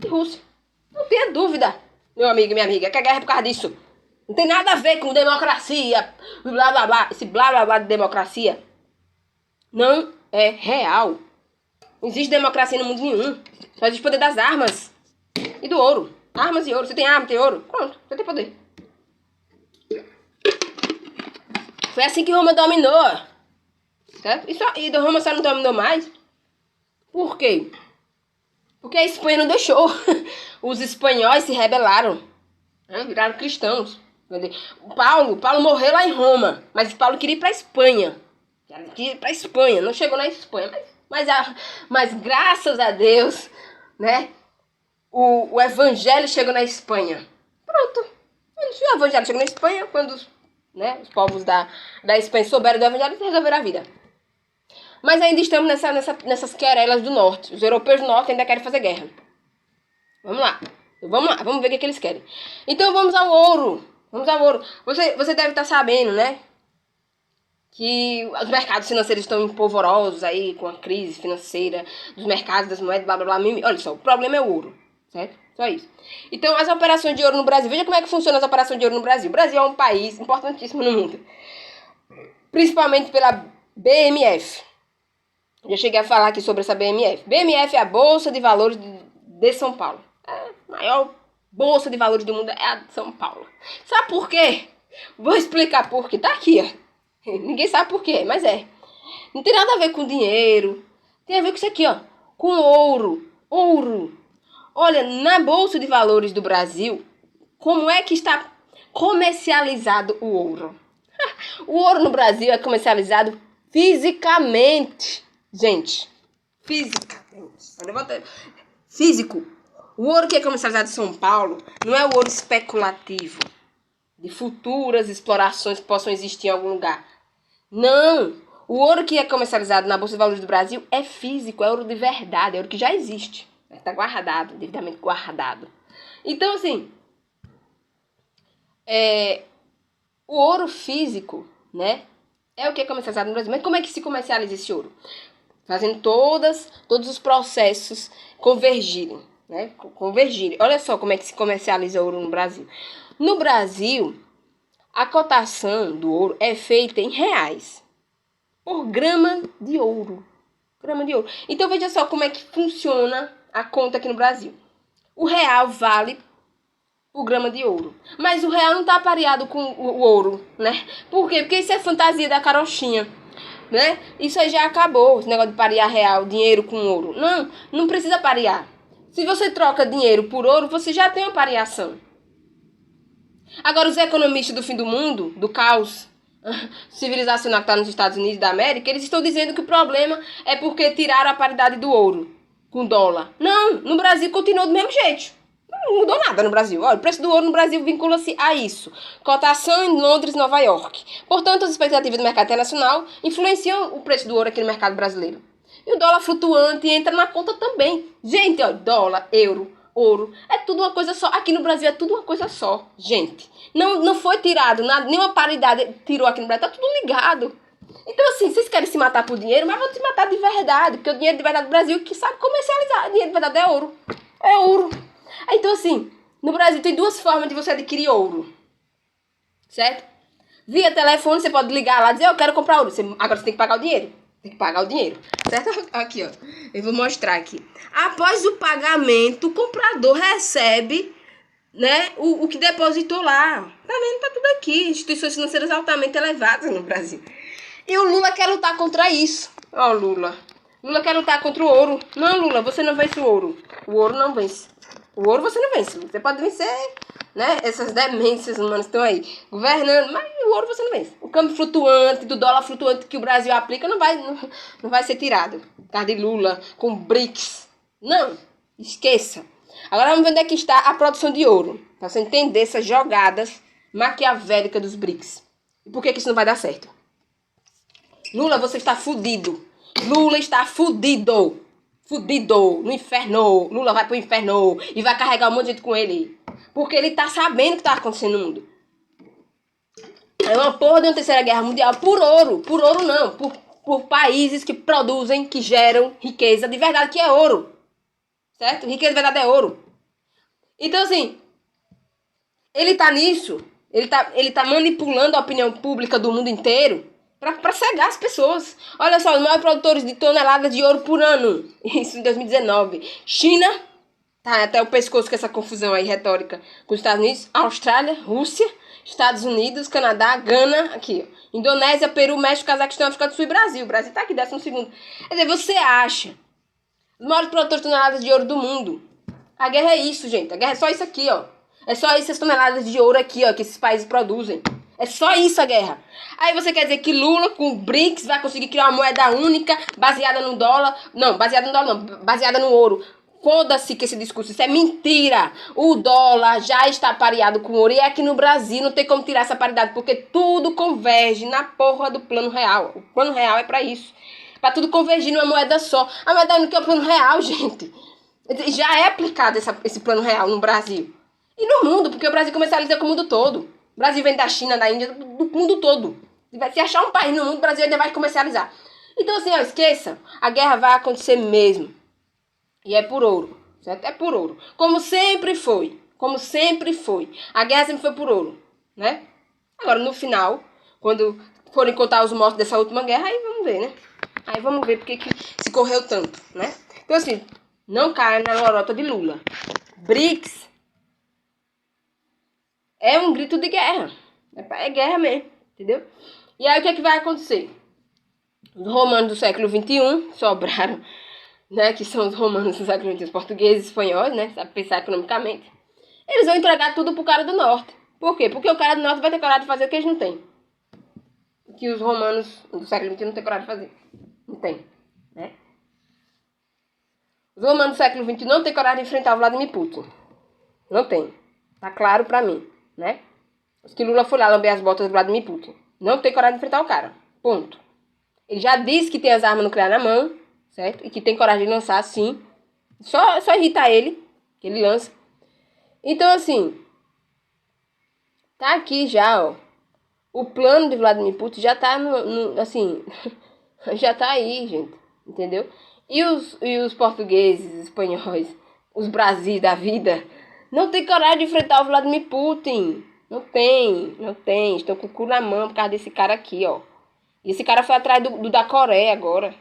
e Rússia. Não tenha dúvida, meu amigo e minha amiga, que a guerra é por causa disso. Não tem nada a ver com democracia, blá blá blá. Esse blá blá blá de democracia não é real. Não existe democracia no mundo nenhum. Só existe poder das armas e do ouro. Armas e ouro. Você tem arma, tem ouro? Pronto, você tem poder. Foi assim que Roma dominou. certo? E Roma só não dominou mais. Por quê? Porque a Espanha não deixou. Os espanhóis se rebelaram, né? Viraram cristãos. Paulo morreu lá em Roma, mas Paulo queria ir para a Espanha. Ele queria ir para a Espanha, não chegou na Espanha, mas graças a Deus, né? O evangelho chegou na Espanha. Pronto. O evangelho chegou na Espanha quando os povos da Espanha souberam do evangelho e resolveram a vida. Mas ainda estamos nessas querelas do norte. Os europeus do norte ainda querem fazer guerra. Vamos lá, vamos ver o que eles querem. Então vamos ao ouro. Você deve estar sabendo, né? Que os mercados financeiros estão empolvorosos aí com a crise financeira dos mercados, das moedas, blá blá blá. Olha só, o problema é o ouro, certo? Só isso. Então as operações de ouro no Brasil, veja como é que funcionam as operações de ouro no Brasil. O Brasil é um país importantíssimo no mundo, principalmente pela BMF. Já cheguei a falar aqui sobre essa BMF. BMF é a Bolsa de Valores de São Paulo. A maior bolsa de valores do mundo é a de São Paulo. Sabe por quê? Vou explicar por quê. Tá aqui, ó. Ninguém sabe por quê, mas é. Não tem nada a ver com dinheiro. Tem a ver com isso aqui, ó. Com ouro. Ouro. Olha, na Bolsa de Valores do Brasil, como é que está comercializado o ouro? O ouro no Brasil é comercializado fisicamente. Gente, fisicamente. Físico. O ouro que é comercializado em São Paulo não é o ouro especulativo de futuras explorações que possam existir em algum lugar. Não. O ouro que é comercializado na Bolsa de Valores do Brasil é físico, é ouro de verdade, é ouro que já existe. Está guardado, devidamente guardado. Então, assim, o ouro físico, né, é o que é comercializado no Brasil. Mas como é que se comercializa esse ouro? Fazendo todos os processos convergirem, né? Olha só como é que se comercializa ouro no Brasil. No Brasil, a cotação do ouro é feita em reais por grama de ouro. Então veja só como é que funciona a conta aqui no Brasil. O real vale por grama de ouro. Mas o real não está pareado com o ouro, né? Por quê? Porque isso é fantasia da carochinha, né? Isso aí já acabou, esse negócio de parear real, dinheiro com ouro. Não precisa parear. Se você troca dinheiro por ouro, você já tem uma pareação. Agora, os economistas do fim do mundo, do caos civilizacional que está nos Estados Unidos da América, eles estão dizendo que o problema é porque tiraram a paridade do ouro com dólar. Não, no Brasil continuou do mesmo jeito. Não mudou nada no Brasil. Olha, o preço do ouro no Brasil vincula-se a isso. Cotação em Londres e Nova York. Portanto, as expectativas do mercado internacional influenciam o preço do ouro aqui no mercado brasileiro. E o dólar flutuante entra na conta também. Gente, ó, dólar, euro, ouro, é tudo uma coisa só. Aqui no Brasil é tudo uma coisa só, gente. Não foi tirado nada, nenhuma paridade tirou aqui no Brasil, tá tudo ligado. Então, assim, vocês querem se matar por dinheiro, mas vão se matar de verdade, porque o dinheiro de verdade do Brasil que sabe comercializar. O dinheiro de verdade é ouro. É ouro. Então, assim, no Brasil tem duas formas de você adquirir ouro, certo? Via telefone, você pode ligar lá e dizer, eu quero comprar ouro. Agora você tem que pagar o dinheiro. Tem que pagar o dinheiro, certo? Aqui, ó. Eu vou mostrar aqui. Após o pagamento, o comprador recebe, né, o que depositou lá. Tá vendo? Tá tudo aqui. Instituições financeiras altamente elevadas no Brasil. E o Lula quer lutar contra isso. Ó, Lula. Lula quer lutar contra o ouro. Não, Lula, você não vence o ouro. O ouro não vence. O ouro você não vence. Você pode vencer, né, essas demências humanas que estão aí governando, mas o ouro você não vence. O câmbio flutuante, do dólar flutuante que o Brasil aplica não vai ser tirado. Por causa de Lula, com BRICS. Não, esqueça. Agora vamos ver onde é que está a produção de ouro. Para você entender essas jogadas maquiavélicas dos BRICS. E por que isso não vai dar certo? Lula, você está fudido. Lula está fudido. Fudido. No inferno. Lula vai pro inferno. E vai carregar um monte de gente com ele. Porque ele tá sabendo o que tá acontecendo no mundo. É uma porra de uma terceira guerra mundial por ouro. Por ouro não. Por países que produzem, que geram riqueza de verdade, que é ouro. Certo? Riqueza de verdade é ouro. Então, assim, ele tá nisso. Ele tá manipulando a opinião pública do mundo inteiro para cegar as pessoas. Olha só, os maiores produtores de toneladas de ouro por ano. Isso em 2019. China, tá até o pescoço com essa confusão aí retórica com os Estados Unidos, Austrália, Rússia Estados Unidos, Canadá, Gana, aqui, ó. Indonésia, Peru, México, Cazaquistão, África do Sul e Brasil. O Brasil tá aqui, 12º. Quer dizer, você acha os maiores produtores de toneladas de ouro do mundo? A guerra é isso, gente. A guerra é só isso aqui, ó. É só essas toneladas de ouro aqui, ó, que esses países produzem. É só isso a guerra. Aí você quer dizer que Lula, com o BRICS, vai conseguir criar uma moeda única, baseada no dólar. Não, baseada no dólar não, baseada no ouro. Foda-se que esse discurso, isso é mentira. O dólar já está pareado com ouro. E aqui no Brasil não tem como tirar essa paridade, porque tudo converge na porra do plano real. O plano real é pra isso. Pra tudo convergir numa moeda só. A moeda única é o plano real, gente. Já é aplicado esse plano real no Brasil. E no mundo, porque o Brasil comercializa com o mundo todo. O Brasil vem da China, da Índia, do mundo todo. Se achar um país no mundo, o Brasil ainda vai comercializar. Então assim, ó, esqueça. A guerra vai acontecer mesmo. E é por ouro, certo? É por ouro. Como sempre foi. Como sempre foi. A guerra sempre foi por ouro, né? Agora, no final, quando forem contar os mortos dessa última guerra, aí vamos ver, né? Aí vamos ver porque que se correu tanto, né? Então assim, não caia na lorota de Lula. BRICS é um grito de guerra. É guerra mesmo, entendeu? E aí o que é que vai acontecer? Os romanos do século XXI sobraram, né? Que são os romanos do século XXI, os portugueses, espanhóis, né? Sabe pensar economicamente. Eles vão entregar tudo pro cara do norte. Por quê? Porque o cara do norte vai ter coragem de fazer o que eles não têm. O que os romanos do século XXI não têm coragem de fazer. Não tem, né? Os romanos do século XXI não têm coragem de enfrentar o Vladimir Putin. Não tem. Tá claro pra mim, né? Os que Lula foi lá lamber as botas do Vladimir Putin. Não tem coragem de enfrentar o cara. Ponto. Ele já disse que tem as armas nucleares na mão, certo? E que tem coragem de lançar, sim. Só irritar ele, que ele lança. Então, assim, tá aqui já, ó. O plano de Vladimir Putin já tá assim, já tá aí, gente. Entendeu? E os portugueses, espanhóis, os Brasil da vida, não tem coragem de enfrentar o Vladimir Putin. Não tem. Estão com o cu na mão por causa desse cara aqui, ó. E esse cara foi atrás do da Coreia agora.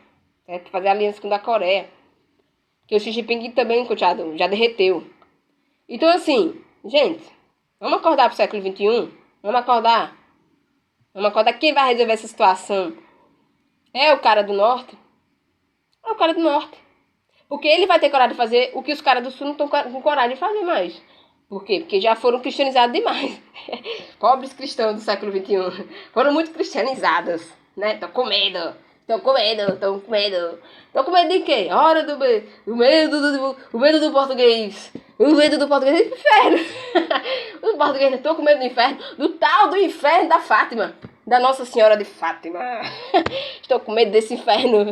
Certo? Fazer aliança com o da Coreia. Que o Xi Jinping também, coitado, já derreteu. Então, assim, gente, vamos acordar pro século XXI? Vamos acordar. Quem vai resolver essa situação? É o cara do norte? É o cara do norte. Porque ele vai ter coragem de fazer o que os caras do sul não estão com coragem de fazer mais. Por quê? Porque já foram cristianizados demais. Pobres cristãos do século XXI. Foram muito cristianizados, né? Estão com medo de quê? Hora do medo. O medo do português. O medo do português é do inferno. Os portugueses estão com medo do inferno. Do tal do inferno da Fátima. Da Nossa Senhora de Fátima. Estou com medo desse inferno.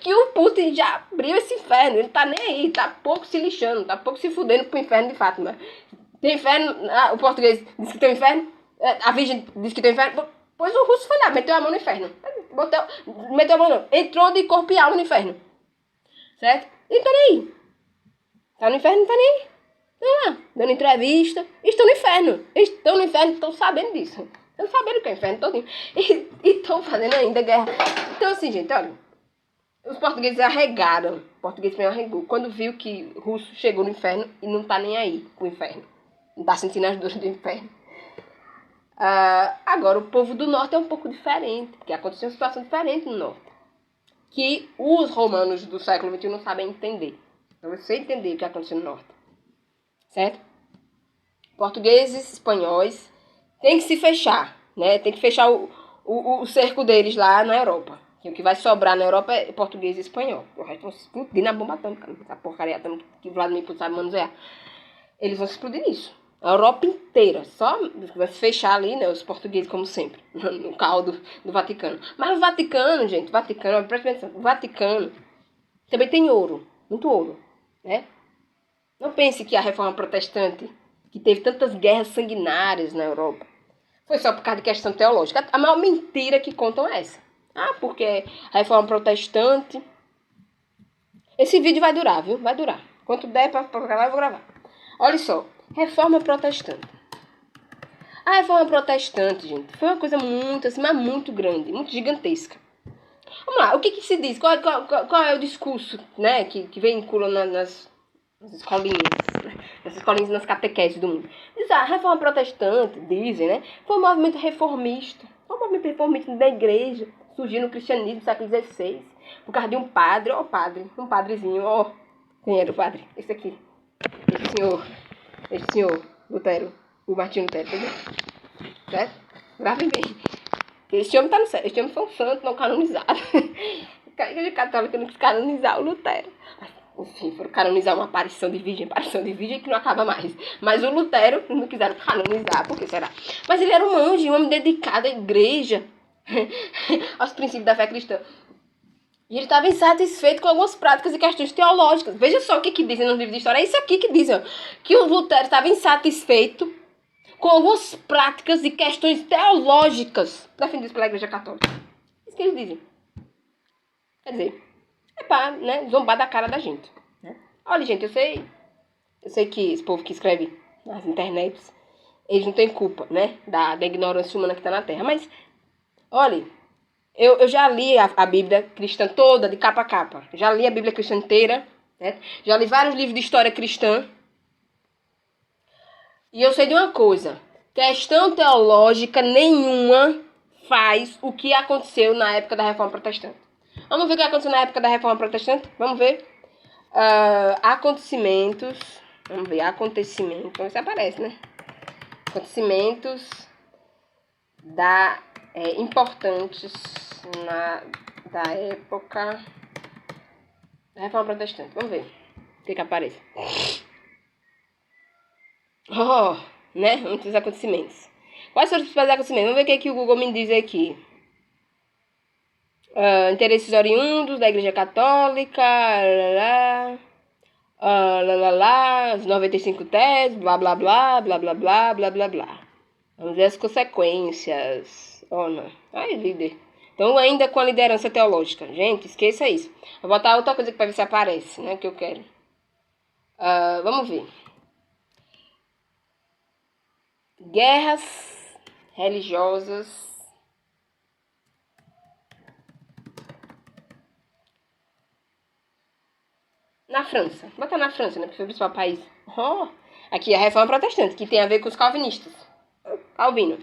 Que o Putin já abriu esse inferno. Ele tá nem aí. Tá pouco se lixando. Tá pouco se fudendo pro inferno de Fátima. Tem inferno. O português diz que tem um inferno. A Virgem diz que tem um inferno. Pois o russo foi lá. Meteu a mão no inferno. Meteu a mão não. Entrou de corpo e alma no inferno. Certo? E tá nem aí. Tá no inferno, não tá nem aí. Estão lá. Dando entrevista. Estão no inferno. Estão no inferno. Estão sabendo disso. Estão sabendo que é o inferno todinho. E estão fazendo ainda guerra. Então assim, gente, olha. Os portugueses arregaram. O português também arregou. Quando viu que o russo chegou no inferno e não tá nem aí com o inferno. Não tá sentindo as dores do inferno. Agora, o povo do norte é um pouco diferente. Porque aconteceu uma situação diferente no norte. Que os romanos do século XXI não sabem entender. Então você entender o que aconteceu no norte. Certo? Portugueses, espanhóis, tem que se fechar, né? Tem que fechar o cerco deles lá na Europa. O que vai sobrar na Europa é português e espanhol. O resto vão se explodir na bomba atômica. Essa porcaria atômica que Vladimir Putin sabe manusear. Eles vão se explodir nisso. A Europa inteira. Só vai se fechar ali, né? Os portugueses, como sempre. No caldo do Vaticano. Mas o Vaticano, gente, presta atenção. O Vaticano também tem ouro. Muito ouro, né? Não pense que a reforma protestante, que teve tantas guerras sanguinárias na Europa, foi só por causa de questão teológica. A maior mentira que contam é essa. Porque a reforma protestante... Esse vídeo vai durar, viu? Vai durar. Quanto der pra gravar, eu vou gravar. Olha só. Reforma protestante. A reforma protestante, gente, foi uma coisa muito, assim, mas muito grande, muito gigantesca. Vamos lá. O que se diz? Qual é o discurso, né, que veicula nas nas escolinhas, né? Nas escolinhas, nas catequeses do mundo. Diz, a reforma protestante, dizem, né? Foi um movimento reformista. Foi um movimento reformista da igreja. Surgiu no cristianismo no século XVI. Por causa de um padre, um padrezinho, quem era o padre? Esse aqui. Esse senhor, Lutero, o Martinho Lutero, entendeu? Certo? Gravem bem. Este homem tá no céu. Este homem foi um santo não canonizado. A igreja católica não quis canonizar o Lutero. Enfim, foram canonizar uma aparição de virgem que não acaba mais. Mas o Lutero não quiseram canonizar, por que será? Mas ele era um anjo, um homem dedicado à igreja, aos princípios da fé cristã. E ele estava insatisfeito com algumas práticas e questões teológicas. Veja só o que dizem nos livros de história. É isso aqui que dizem, ó, que o Lutero estava insatisfeito com algumas práticas e questões teológicas defendidas pela igreja católica. Isso que eles dizem. Quer dizer, é pra, né, zombar da cara da gente. Né? Olha, gente, eu sei que esse povo que escreve nas internets, eles não têm culpa, né, da ignorância humana que está na Terra. Mas, olha, eu já li a Bíblia cristã toda, de capa a capa. Já li a Bíblia cristã inteira, né? Já li vários livros de história cristã. E eu sei de uma coisa. Questão teológica nenhuma faz o que aconteceu na época da Reforma Protestante. Vamos ver o que aconteceu na época da Reforma Protestante? Vamos ver. Acontecimentos. Vamos ver, acontecimentos. Vamos ver se aparece, né? Acontecimentos importantes da época da Reforma Protestante. Vamos ver o que aparece. Né? Muitos acontecimentos. Quais foram os principais acontecimentos? Vamos ver o que o Google me diz aqui. Interesses oriundos da Igreja Católica, as 95 teses, blá blá blá, blá blá blá, blá blá blá. Vamos ver as consequências. Não. Ai, líder. Então, ainda com a liderança teológica. Gente, esqueça isso. Vou botar outra coisa aqui para ver se aparece, né? Que eu quero. Vamos ver. Guerras religiosas na França. Bota na França, né? Porque foi o principal país. Aqui a Reforma Protestante, que tem a ver com os calvinistas. Calvino.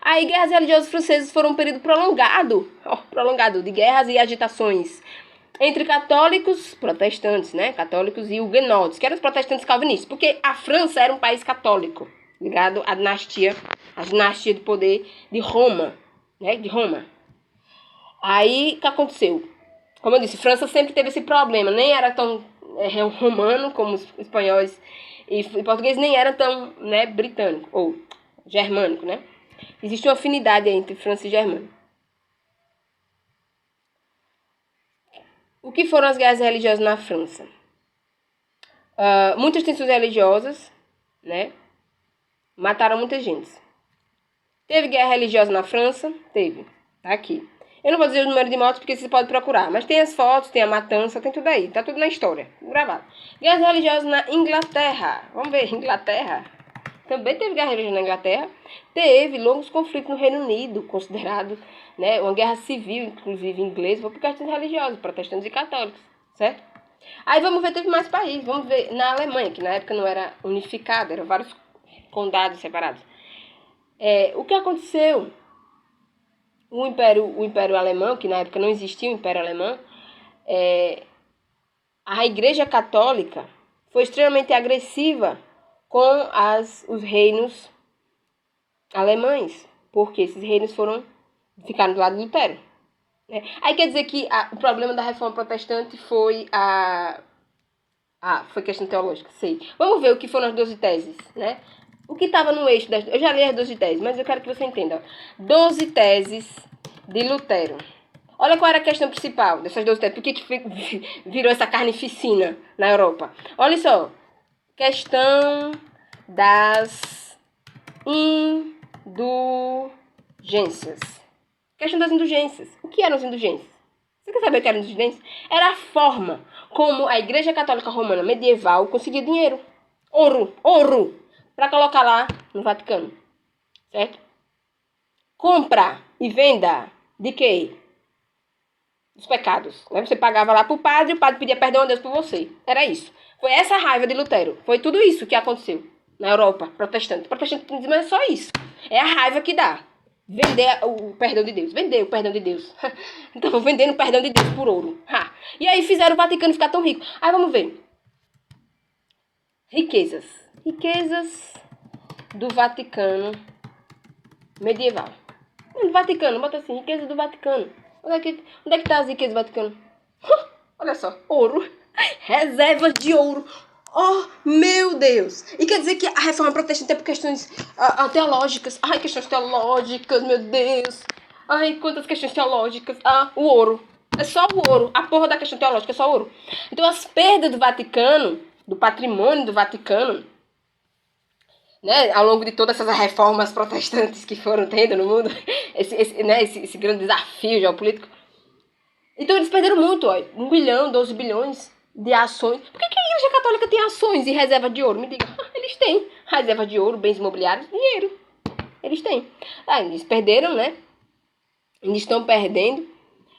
Aí, guerras religiosas francesas foram um período prolongado de guerras e agitações entre católicos, protestantes, né? Católicos e huguenotes, que eram os protestantes calvinistas. Porque a França era um país católico, ligado à dinastia de poder de Roma, né? De Roma. Aí, o que aconteceu? Como eu disse, França sempre teve esse problema. Nem era tão romano como os espanhóis e portugueses, nem era tão, né, britânico ou germânico, né? Existe uma afinidade entre França e germânico. O que foram as guerras religiosas na França? Muitas tensões religiosas, né? Mataram muita gente. Teve guerra religiosa na França? Teve. Tá aqui. Eu não vou dizer o número de mortos porque você pode procurar. Mas tem as fotos, tem a matança, tem tudo aí. Tá tudo na história. Gravado. Guerras religiosas na Inglaterra. Vamos ver, Inglaterra. Também teve guerra religiosa na Inglaterra. Teve longos conflitos no Reino Unido, considerado, né, uma guerra civil, inclusive inglesa, por questões religiosas, protestantes e católicos, certo? Aí vamos ver, teve mais países. Vamos ver na Alemanha, que na época não era unificada, eram vários condados separados. O que aconteceu? O Império Alemão, que na época não existia o Império Alemão, a Igreja Católica foi extremamente agressiva com os reinos alemães, porque esses reinos ficaram do lado de Lutero. Né? Aí quer dizer que o problema da Reforma Protestante foi foi questão teológica, sei. Vamos ver o que foram as 12 teses, né? O que estava no eixo das... Eu já li as 12 teses, mas eu quero que você entenda. 12 teses de Lutero. Olha qual era a questão principal dessas 12 teses. Por que virou essa carnificina na Europa? Olha só. Questão das indulgências. Questão das indulgências. O que eram as indulgências? Você quer saber o que eram as indulgências? Era a forma como a Igreja Católica Romana medieval conseguia dinheiro. Ouro. Para colocar lá no Vaticano. Certo? Compra e venda de quê? Dos pecados. Né? Você pagava lá pro padre, o padre pedia perdão a Deus por você. Era isso. Foi essa raiva de Lutero. Foi tudo isso que aconteceu na Europa protestante. O protestantismo é só isso. É a raiva que dá. Vender o perdão de Deus. Vender o perdão de Deus. Estavam vendendo o perdão de Deus por ouro. Ha. E aí fizeram o Vaticano ficar tão rico. Aí vamos ver. Riquezas. Riquezas do Vaticano medieval. Do Vaticano, bota assim, riqueza do Vaticano. Onde é que tá as riquezas do Vaticano? Olha só, ouro. Reservas de ouro. Oh, meu Deus! E quer dizer que a reforma protestante é por questões teológicas. Ai, questões teológicas, meu Deus. Ai, quantas questões teológicas. O ouro. É só o ouro. A porra da questão teológica é só ouro. Então as perdas do Vaticano, do patrimônio do Vaticano, né, ao longo de todas essas reformas protestantes que foram tendo no mundo, esse grande desafio geopolítico. Então eles perderam muito, ó, 1 bilhão, 12 bilhões de ações. Por que a Igreja Católica tem ações e reserva de ouro? Me diga. Eles têm reserva de ouro, bens imobiliários, dinheiro. Eles têm. Eles perderam, né? Eles estão perdendo.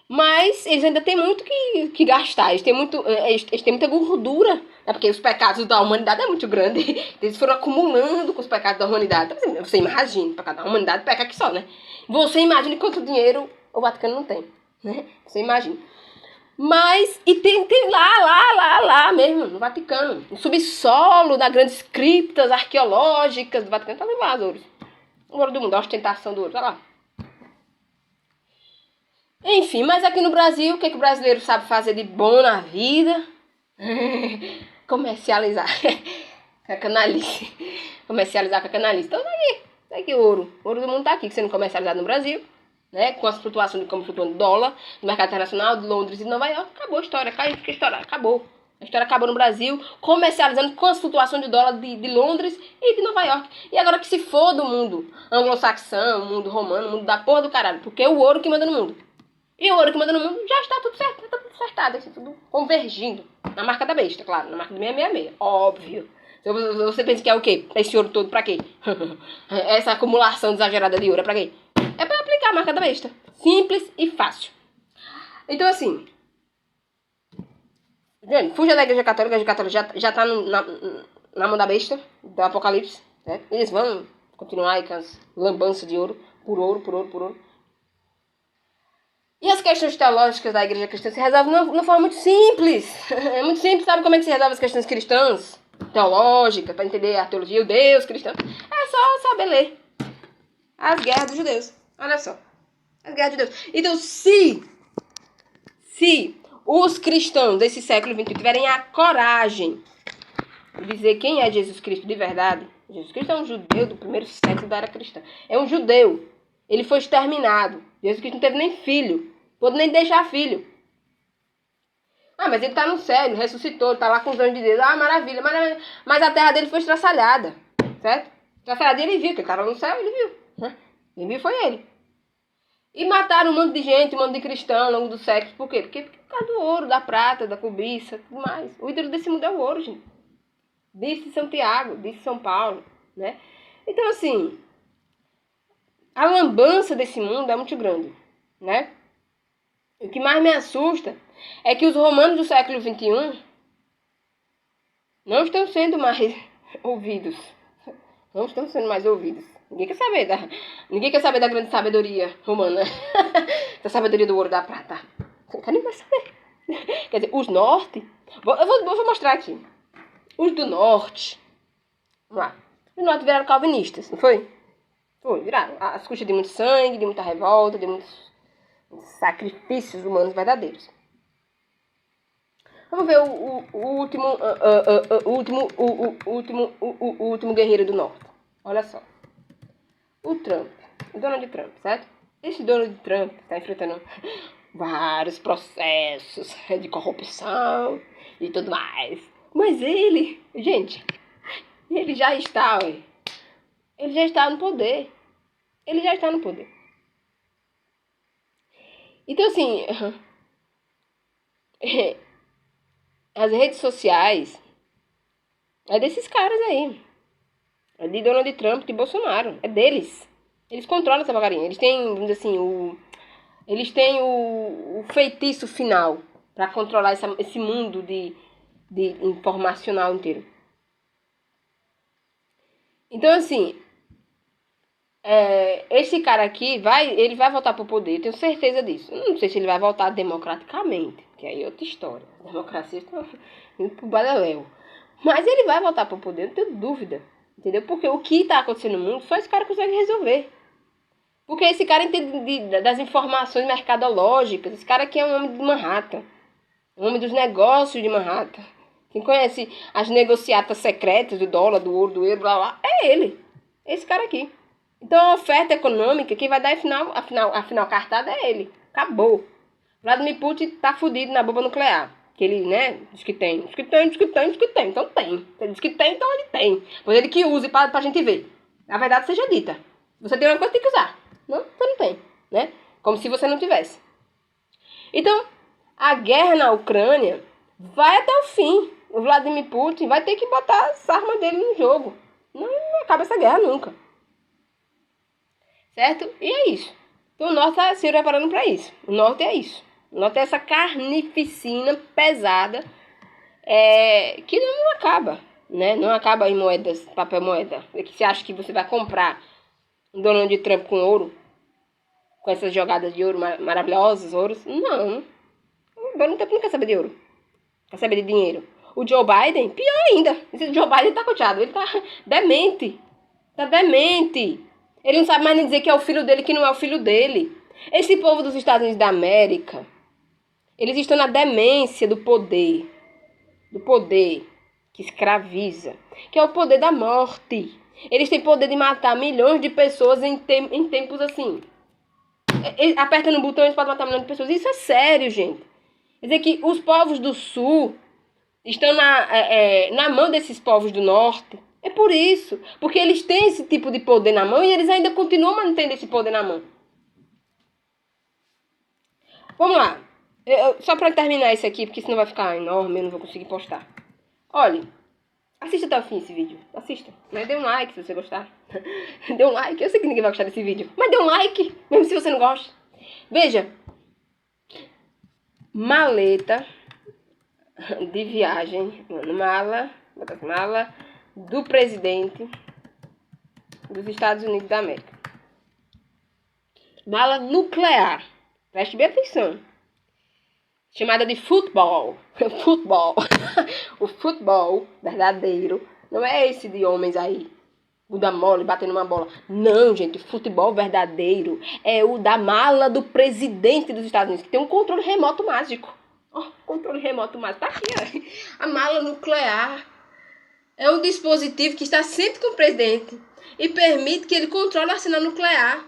Mas eles ainda têm muito que gastar. Eles têm muita gordura. Né? Porque os pecados da humanidade é muito grande. Eles foram acumulando com os pecados da humanidade. Você imagina, o pecado da humanidade peca aqui só, né? Você imagina quanto dinheiro o Vaticano não tem. Né? Você imagina. Mas, e tem lá mesmo, no Vaticano. No subsolo, nas grandes criptas arqueológicas do Vaticano. Tá lá, os ouros. O ouro do mundo, a ostentação do ouro, tá lá. Enfim, mas aqui no Brasil, o que o brasileiro sabe fazer de bom na vida? Comercializar. Com a canalice. Comercializar com a canalice. Então, tá aqui o ouro. O ouro do mundo tá aqui, sendo comercializado no Brasil. Né? Com as flutuações de como flutuando o dólar, no mercado internacional, de Londres e de Nova York. Acabou a história. Acabou. A história acabou no Brasil, comercializando com as flutuações de dólar de Londres e de Nova York. E agora que se for do mundo anglo-saxão, mundo romano, mundo da porra do caralho. Porque é o ouro que manda no mundo. E o ouro que manda no mundo já está tudo certo, está tudo acertado, assim, tudo convergindo. Na marca da besta, claro, na marca do 666, óbvio. Você pensa que é o quê? Esse ouro todo pra quê? Essa acumulação exagerada de ouro é pra quê? É pra aplicar a marca da besta. Simples e fácil. Então, assim, gente, fuja da Igreja Católica. A Igreja Católica já tá na mão da besta, do Apocalipse. Né? Eles vão continuar aí com as lambanças de ouro, por ouro. E as questões teológicas da igreja cristã se resolvem de uma forma muito simples. É muito simples, sabe como é que se resolve as questões cristãs? Teológicas, para entender a teologia, o Deus cristão. É só saber ler as guerras dos judeus. Olha só. As guerras de Deus. Então, se os cristãos desse século XXI tiverem a coragem de dizer quem é Jesus Cristo de verdade, Jesus Cristo é um judeu do primeiro século da era cristã. É um judeu. Ele foi exterminado. Jesus Cristo não teve nem filho. Pôde nem deixar filho. Mas ele está no céu, ele ressuscitou, ele está lá com os anjos de Deus. Maravilha. Mas a terra dele foi estraçalhada. Certo? Estraçalhada e ele viu, que ele estava no céu, ele viu. Quem viu foi ele. E mataram um monte de gente, um monte de cristão ao longo dos séculos. Por quê? Porque por causa do ouro, da prata, da cobiça, tudo mais. O ídolo desse mundo é o ouro, gente. Disse Santiago, disse São Paulo, né? Então, assim, a lambança desse mundo é muito grande, né? O que mais me assusta é que os romanos do século XXI não estão sendo mais ouvidos. Não estão sendo mais ouvidos. Ninguém quer saber da grande sabedoria romana. Da sabedoria do ouro e da prata. Não quer nem mais saber. Quer dizer, os norte... Eu vou mostrar aqui. Os do norte... Vamos lá. Os do norte viraram calvinistas, não foi? Foi, viraram. As custas de muito sangue, de muita revolta, de muitos sacrifícios humanos verdadeiros. Vamos ver o último guerreiro do norte. Olha só. O Trump. O Donald Trump, certo? Esse Donald Trump está enfrentando vários processos de corrupção e tudo mais. Mas ele, gente, ele já está, ele já está no poder. Ele já está no poder. Então, assim, as redes sociais é desses caras aí. É de Donald Trump, de Bolsonaro. É deles. Eles controlam essa bagarinha. Eles têm, vamos dizer assim, eles têm o feitiço final para controlar esse mundo de de informacional inteiro. Então, assim, esse cara aqui, ele vai voltar pro poder, eu tenho certeza disso. Eu não sei se ele vai voltar democraticamente, que aí é outra história. As democracias estão indo pro baleléu. Mas ele vai voltar pro poder, não tenho dúvida. Entendeu? Porque o que tá acontecendo no mundo, só esse cara consegue resolver. Porque esse cara entende das informações mercadológicas. Esse cara aqui é um homem de Manhattan. Um homem dos negócios de Manhattan. Quem conhece as negociatas secretas do dólar, do ouro, do euro, blá blá, é ele. Esse cara aqui. Então a oferta econômica, quem vai dar a final cartada é ele. Acabou. Vladimir Putin tá fudido na bomba nuclear. Que ele, né, diz que tem. Diz que tem. Então tem. Ele diz que tem, então ele tem. Pois ele que use pra gente ver. A verdade seja dita. Você tem uma coisa, tem que usar. Não, você não tem, né? Como se você não tivesse. Então, a guerra na Ucrânia vai até o fim. O Vladimir Putin vai ter que botar as armas dele no jogo. Não acaba essa guerra nunca. Certo? E é isso. Então o Norte está se preparando para isso. O Norte é isso. O Norte é essa carnificina pesada que não acaba. Né? Não acaba em moedas, papel moeda. É que você acha que você vai comprar um Donald Trump com ouro? Com essas jogadas de ouro maravilhosas, ouros? Não. O Donald Trump não quer saber de ouro. Quer saber de dinheiro. O Joe Biden, pior ainda. Esse Joe Biden tá coteado. Ele tá demente. Tá demente. Ele não sabe mais nem dizer que é o filho dele, que não é o filho dele. Esse povo dos Estados Unidos da América, eles estão na demência do poder. Do poder que escraviza. Que é o poder da morte. Eles têm poder de matar milhões de pessoas em tempos assim. Aperta no botão e eles podem matar milhões de pessoas. Isso é sério, gente. Quer dizer que os povos do Sul estão na mão desses povos do Norte. É por isso. Porque eles têm esse tipo de poder na mão e eles ainda continuam mantendo esse poder na mão. Vamos lá. Só para terminar isso aqui, porque senão vai ficar enorme, eu não vou conseguir postar. Olha, assista até o fim esse vídeo. Assista. Mas dê um like se você gostar. Dê um like. Eu sei que ninguém vai gostar desse vídeo. Mas dê um like, mesmo se você não gosta. Veja. Maleta de viagem. Mala do presidente dos Estados Unidos da América. Mala nuclear. Preste bem atenção. Chamada de futebol. Futebol. O futebol verdadeiro não é esse de homens aí. O da mole batendo uma bola. Não, gente. O futebol verdadeiro é o da mala do presidente dos Estados Unidos, que tem um controle remoto mágico. Controle remoto mágico. Tá aqui, ó. A mala nuclear é um dispositivo que está sempre com o presidente e permite que ele controle o arsenal nuclear.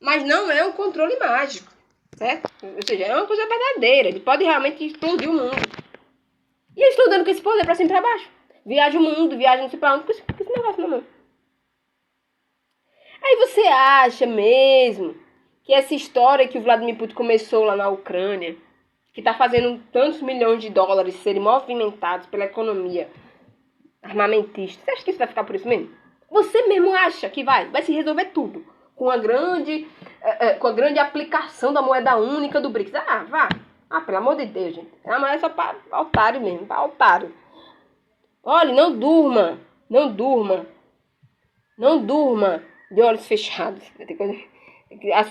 Mas não é um controle mágico. Certo? Ou seja, é uma coisa verdadeira. Ele pode realmente explodir o mundo. E eles estão dando com esse poder pra cima e pra baixo. Viaja o mundo, viaja não sei pra onde, com esse negócio na mão. Aí você acha mesmo que essa história que o Vladimir Putin começou lá na Ucrânia, que tá fazendo tantos milhões de dólares serem movimentados pela economia armamentista, você acha que isso vai ficar por isso mesmo? Você mesmo acha que vai se resolver tudo com a grande aplicação da moeda única do BRICS? Pelo amor de Deus, gente. Mas é só para otário mesmo, para otário. Olha, não durma de olhos fechados.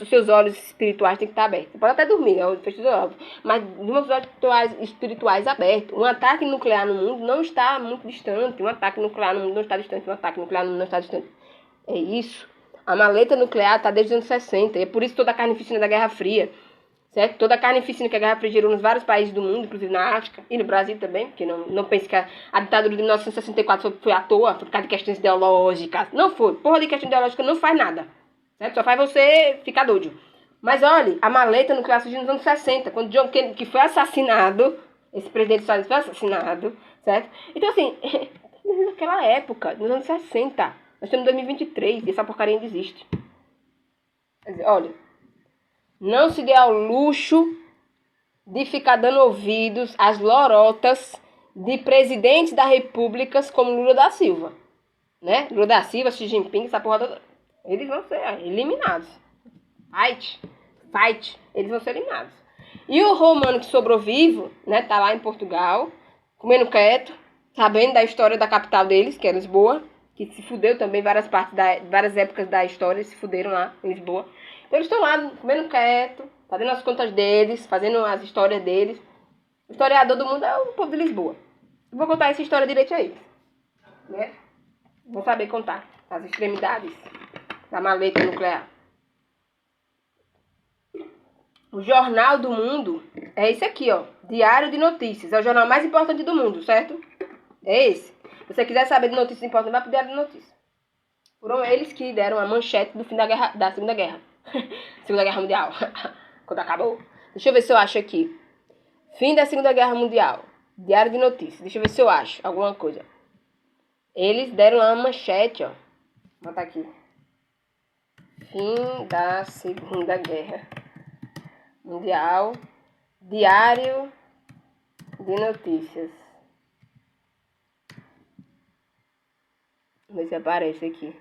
Os seus olhos espirituais têm que estar abertos. Você pode até dormir, fecha os olhos, mas de olhos espirituais abertos. Um ataque nuclear no mundo não está muito distante. Um ataque nuclear no mundo não está distante. Um ataque nuclear no mundo não está distante. É isso. A maleta nuclear está desde os anos 60. E é por isso toda a carnificina da Guerra Fria. Certo? Toda a carnificina que a Guerra Fria gerou nos vários países do mundo, inclusive na África e no Brasil também, porque não pense que a ditadura de 1964 foi à toa, por causa de questões ideológicas. Não foi. Porra de questão ideológica não faz nada. Certo? Só faz você ficar doido. Mas olha, a maleta nuclear surgiu nos anos 60, quando John Kennedy, que foi assassinado, esse presidente dos Estados Unidos foi assassinado, certo? Então assim, naquela época, nos anos 60, nós estamos em 2023 e essa porcaria ainda existe. Quer dizer, olha, não se dê ao luxo de ficar dando ouvidos às lorotas de presidentes da república como Lula da Silva. Né? Lula da Silva, Xi Jinping, essa porra toda, eles vão ser eliminados. Fight. Eles vão ser eliminados. E o romano que sobrou vivo, né, tá lá em Portugal, comendo quieto, sabendo da história da capital deles, que é Lisboa, que se fudeu também, várias épocas da história se fuderam lá em Lisboa. Então eles estão lá comendo quieto, fazendo as contas deles, fazendo as histórias deles. O historiador do mundo é o povo de Lisboa. Eu vou contar essa história direito a eles, né? Vou saber contar as extremidades da maleta nuclear. O Jornal do Mundo é esse aqui, ó. Diário de Notícias. É o jornal mais importante do mundo, certo? É esse. Se você quiser saber de notícias importantes, vai pro Diário de Notícias. Foram eles que deram a manchete do fim da Segunda Guerra. Segunda Guerra Mundial. Quando acabou. Deixa eu ver se eu acho aqui. Fim da Segunda Guerra Mundial. Diário de Notícias. Deixa eu ver se eu acho alguma coisa. Eles deram lá uma manchete, ó. Vou botar aqui. Fim da Segunda Guerra Mundial. Diário de Notícias. Vamos ver se aparece aqui.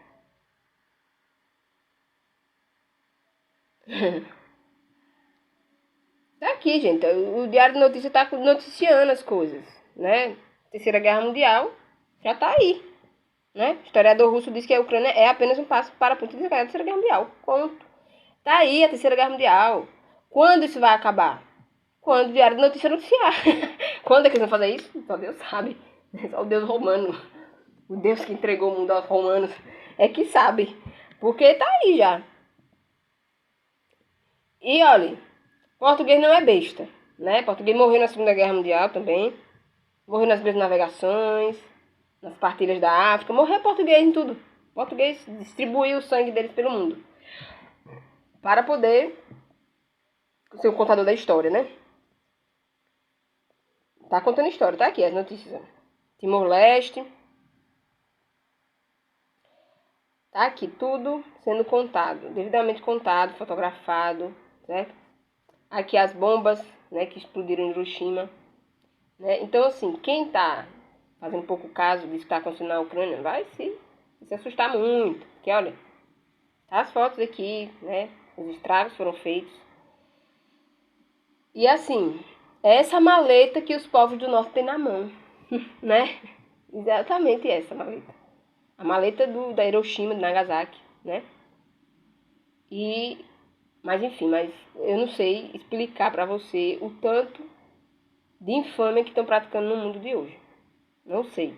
Tá aqui, gente. O Diário de Notícias tá noticiando as coisas, né? Terceira Guerra Mundial já tá aí, né? O historiador russo diz que a Ucrânia é apenas um passo para a ponta de a Terceira Guerra Mundial. Ponto. Tá aí a Terceira Guerra Mundial. Quando isso vai acabar? Quando o Diário de Notícias anunciar. Quando é que eles vão fazer isso? Só Deus sabe. Só o Deus romano. O Deus que entregou o mundo aos romanos é que sabe. Porque tá aí já. E olha, português não é besta, né? Português morreu na Segunda Guerra Mundial também. Morreu nas grandes navegações, nas partilhas da África. Morreu português em tudo. Português distribuiu o sangue deles pelo mundo. Para poder ser o contador da história, né? Tá contando história, tá aqui as notícias. Timor-Leste. Tá aqui tudo sendo contado, devidamente contado, fotografado, certo? Aqui as bombas, né, que explodiram em Hiroshima, né? Então, assim, quem tá fazendo pouco caso disso que está acontecendo na Ucrânia vai se assustar muito, porque olha, tá as fotos aqui, né? Os estragos foram feitos. E assim, é essa maleta que os povos do norte têm na mão, né? Exatamente essa maleta. A maleta da Hiroshima, de Nagasaki, né? Mas enfim, eu não sei explicar pra você o tanto de infâmia que estão praticando no mundo de hoje. Não sei.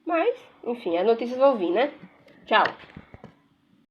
Mas, enfim, as notícias vão vir, né? Tchau.